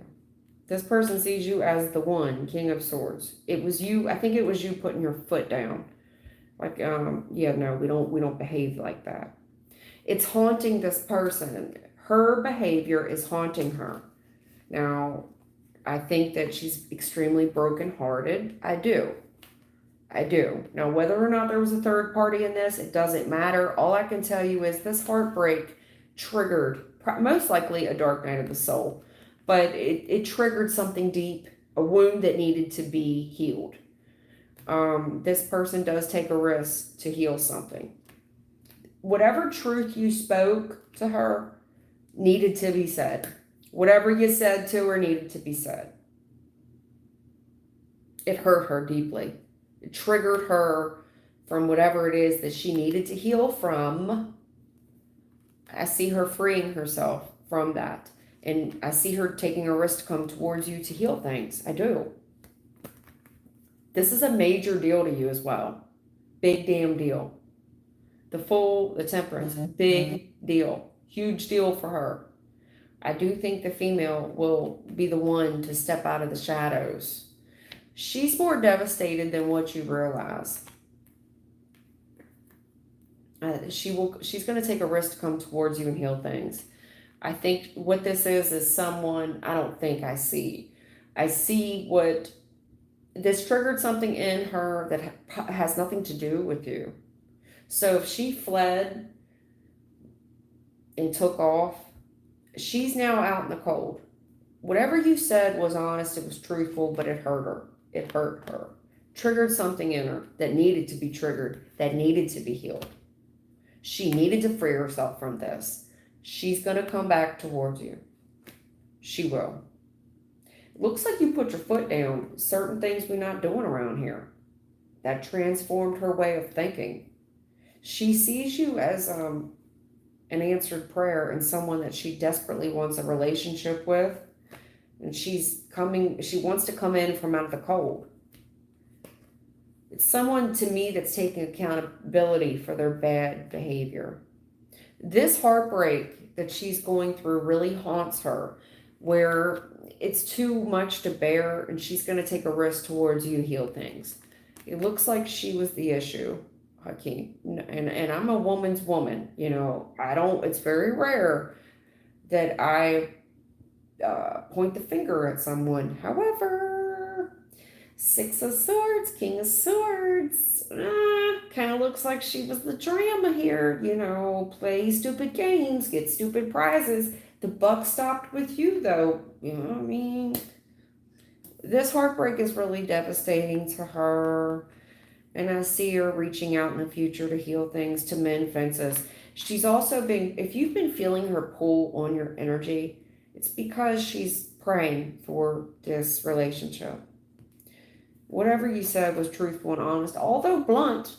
This person sees you as the one, King of Swords. It was you, I think it was you putting your foot down. Like, yeah, no, we don't behave like that. It's haunting this person. Her behavior is haunting her. Now, I think that she's extremely brokenhearted. I do. Now, whether or not there was a third party in this, it doesn't matter. All I can tell you is this heartbreak triggered, most likely, a dark night of the soul. But it triggered something deep, a wound that needed to be healed. This person does take a risk to heal something. Whatever truth you spoke to her needed to be said. Whatever you said to her needed to be said. It hurt her deeply. It triggered her from whatever it is that she needed to heal from. I see her freeing herself from that. And I see her taking a risk to come towards you to heal things. I do. This is a major deal to you as well. Big damn deal. The temperance, big deal. Huge deal for her. I do think the female will be the one to step out of the shadows. She's more devastated than what you realize. She's going to take a risk to come towards you and heal things. I think what this is someone, I see what, this triggered something in her that has nothing to do with you. So if she fled and took off, she's now out in the cold. Whatever you said was honest, it was truthful, but it hurt her. It hurt her. Triggered something in her that needed to be triggered, that needed to be healed. She needed to free herself from this. She's going to come back towards you. She will. Looks like you put your foot down. Certain things we're not doing around here. That transformed her way of thinking. She sees you as an answered prayer and someone that she desperately wants a relationship with. And she wants to come in from out of the cold. It's someone to me that's taking accountability for their bad behavior. This heartbreak that she's going through really haunts her, where it's too much to bear and she's going to take a risk towards you to heal things. It looks like she was the issue, Hakeem. And I'm a woman's woman. It's very rare that I point the finger at someone. However, 6 of Swords, King of Swords, kind of looks like she was the drama here. Play stupid games, get stupid prizes. The buck stopped with you, though. this heartbreak is really devastating to her. And I see her reaching out in the future to heal things, to mend fences. She's also been, if you've been feeling her pull on your energy, it's because she's praying for this relationship. Whatever you said was truthful and honest, although blunt,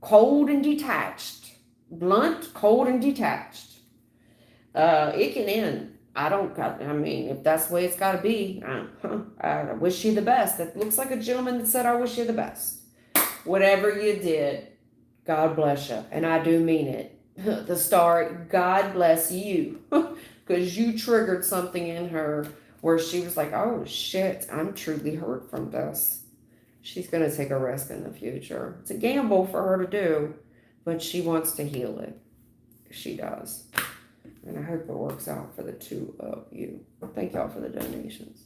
cold and detached. Blunt, cold, and detached. It can end. I mean, if that's the way it's got to be, I wish you the best. That looks like a gentleman that said, I wish you the best. Whatever you did, God bless you. And I do mean it. The star, God bless you. Because you triggered something in her where she was like, oh shit, I'm truly hurt from this. She's going to take a risk in the future. It's a gamble for her to do, but she wants to heal it. She does. And I hope it works out for the two of you. Thank y'all for the donations.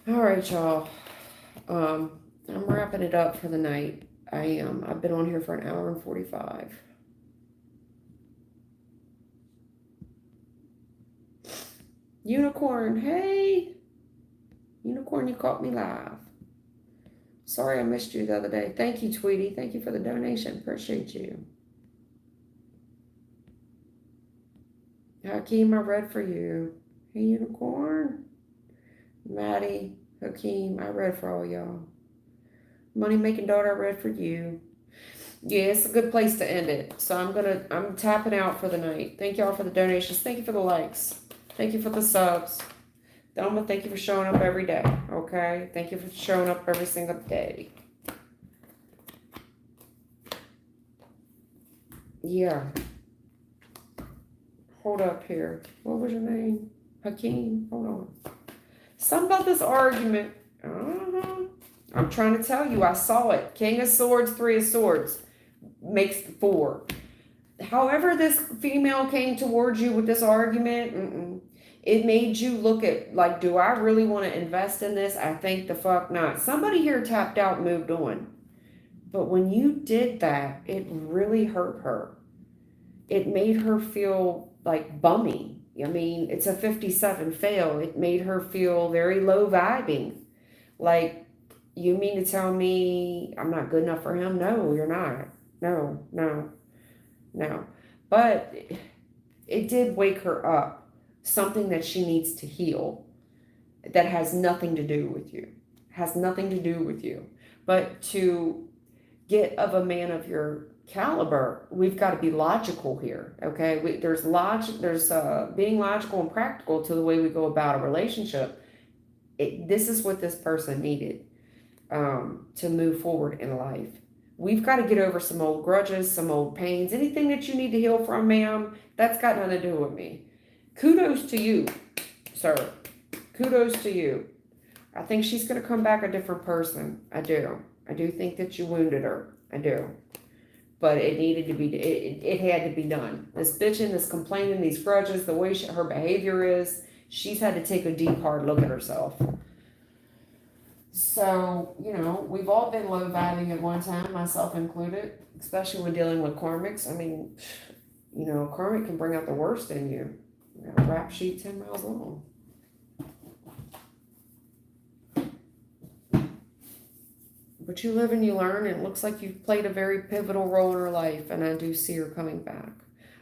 All right, y'all. I'm wrapping it up for the night. I am. I've been on here for an hour and 45. Unicorn, hey. Unicorn, you caught me live. Sorry I missed you the other day. Thank you, Tweety. Thank you for the donation. Appreciate you. Hakeem, I read for you. Hey, Unicorn. Maddie, Hakeem, I read for all y'all. Money Making Daughter, I read for you. Yeah, it's a good place to end it. So I'm tapping out for the night. Thank y'all for the donations. Thank you for the likes. Thank you for the subs. Thelma, thank you for showing up every day. Okay? Thank you for showing up every single day. Yeah. Hold up here. What was your name? Hakeem? Hold on. Something about this argument. I'm trying to tell you, I saw it. King of Swords, Three of Swords makes 4. However this female came towards you with this argument, it made you look at, like, do I really want to invest in this? I think the fuck not. Somebody here tapped out and moved on. But when you did that, it really hurt her. It made her feel like bummy. I mean, it's a 57 fail. It made her feel very low vibing. Like, you mean to tell me I'm not good enough for him? No, you're not. No. But it did wake her up. Something that she needs to heal that has nothing to do with you. Has nothing to do with you. But to get of a man of your caliber, we've got to be logical here. Okay, there's logic. There's being logical and practical to the way we go about a relationship. This is what this person needed to move forward in life. We've got to get over some old grudges, some old pains, anything that you need to heal from, ma'am. That's got nothing to do with me. Kudos to you, sir. Kudos to you. I think she's going to come back a different person. I do. I do think that you wounded her. I do. But it needed to be, it had to be done. This bitching, this complaining, these grudges, the way her behavior is, she's had to take a deep, hard look at herself. So, we've all been low vibing at one time, myself included, especially when dealing with karmics. I mean, karmic can bring out the worst in you. A rap sheet 10 miles long. But you live and you learn, and it looks like you've played a very pivotal role in her life, and I do see her coming back.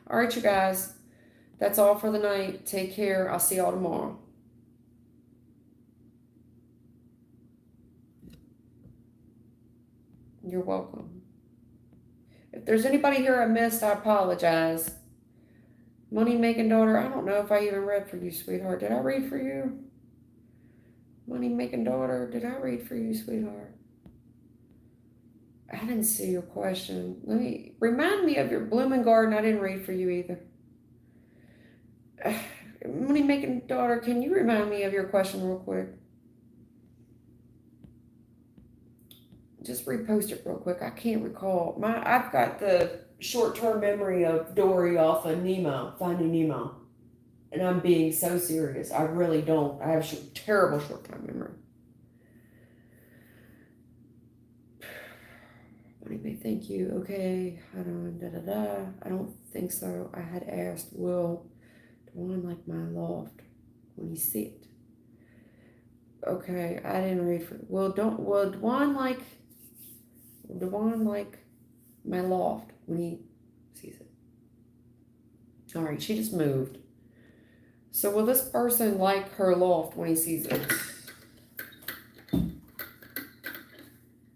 All right, you guys, that's all for the night. Take care. I'll see y'all tomorrow. You're welcome. If there's anybody here I missed, I apologize. Money Making Daughter, I don't know if I even read for you, sweetheart. Did I read for you? Money Making Daughter, did I read for you, sweetheart? I didn't see your question. Remind me of your blooming garden. I didn't read for you either. Money Making Daughter, can you remind me of your question real quick? Just repost it real quick. I can't recall. I've got the short-term memory of Dory off of Nemo, Finding Nemo. And I'm being so serious. I really don't. I have terrible short-term memory. Anyway, thank you. Okay. I don't think so. I had asked Will, the one like my loft when he sit. Okay, I didn't read for. Will Dewan like my loft when he sees it? All right, she just moved. So will this person like her loft when he sees it?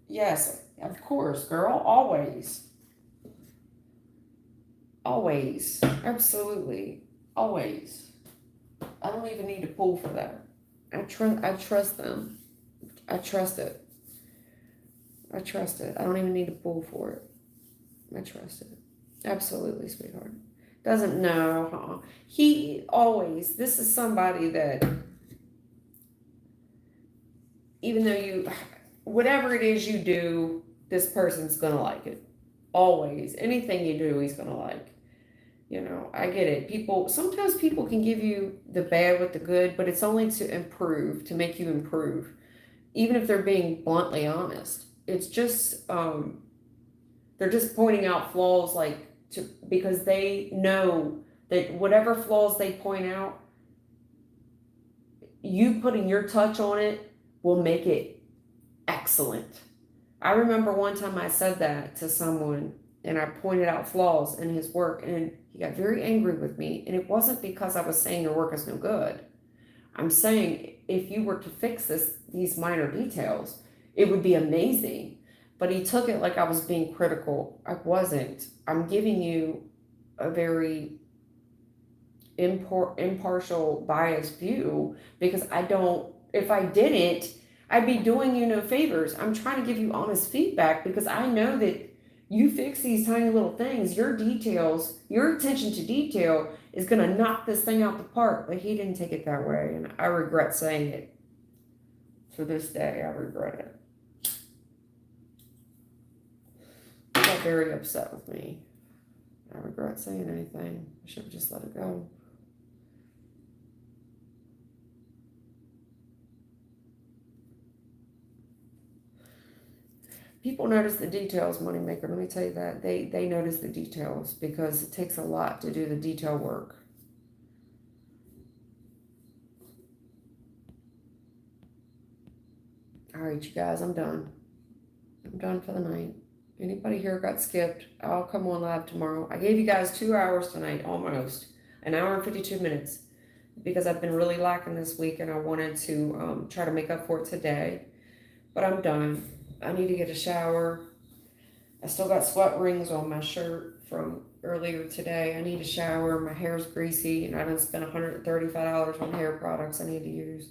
Yes, of course, girl. Always. Always. Absolutely. Always. I don't even need to pull for that. I trust them. I trust it. I trust it. I don't even need to pull for it. I trust it. Absolutely, sweetheart. Doesn't know, huh? He always, this is somebody that, even though you, whatever it is you do, this person's gonna like it. Always. Anything you do, he's gonna like. You know, I get it. Sometimes people can give you the bad with the good, but it's only to improve, to make you improve. Even if they're being bluntly honest. It's just, they're just pointing out flaws because they know that whatever flaws they point out, you putting your touch on it will make it excellent. I remember one time I said that to someone and I pointed out flaws in his work and he got very angry with me. And it wasn't because I was saying your work is no good. I'm saying if you were to fix these minor details, it would be amazing. But he took it like I was being critical. I wasn't. I'm giving you a very impartial, biased view because if I didn't, I'd be doing you no favors. I'm trying to give you honest feedback because I know that you fix these tiny little things. Your details, your attention to detail is going to knock this thing out the park. But he didn't take it that way. And I regret saying it. To this day, I regret it. He got very upset with me. I regret saying anything. I should have just let it go. People notice the details, moneymaker. Let me tell you that. They notice the details because it takes a lot to do the detail work. All right, you guys, I'm done. I'm done for the night. Anybody here got skipped? I'll come on live tomorrow. I gave you guys 2 hours tonight, almost. An hour and 52 minutes. Because I've been really lacking this week and I wanted to try to make up for it today. But I'm done. I need to get a shower. I still got sweat rings on my shirt from earlier today. I need a shower. My hair's greasy and I done spent $135 on hair products I need to use.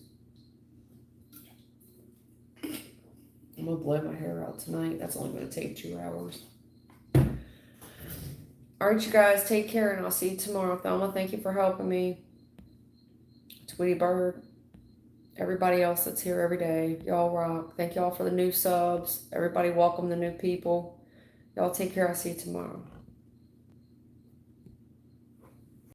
I'm gonna blow my hair out tonight. That's only gonna take 2 hours. All right, you guys, take care and I'll see you tomorrow. Thelma, thank you for helping me. Tweety Bird, everybody else that's here every day. Y'all rock. Thank y'all for the new subs. Everybody welcome the new people. Y'all take care. I'll see you tomorrow.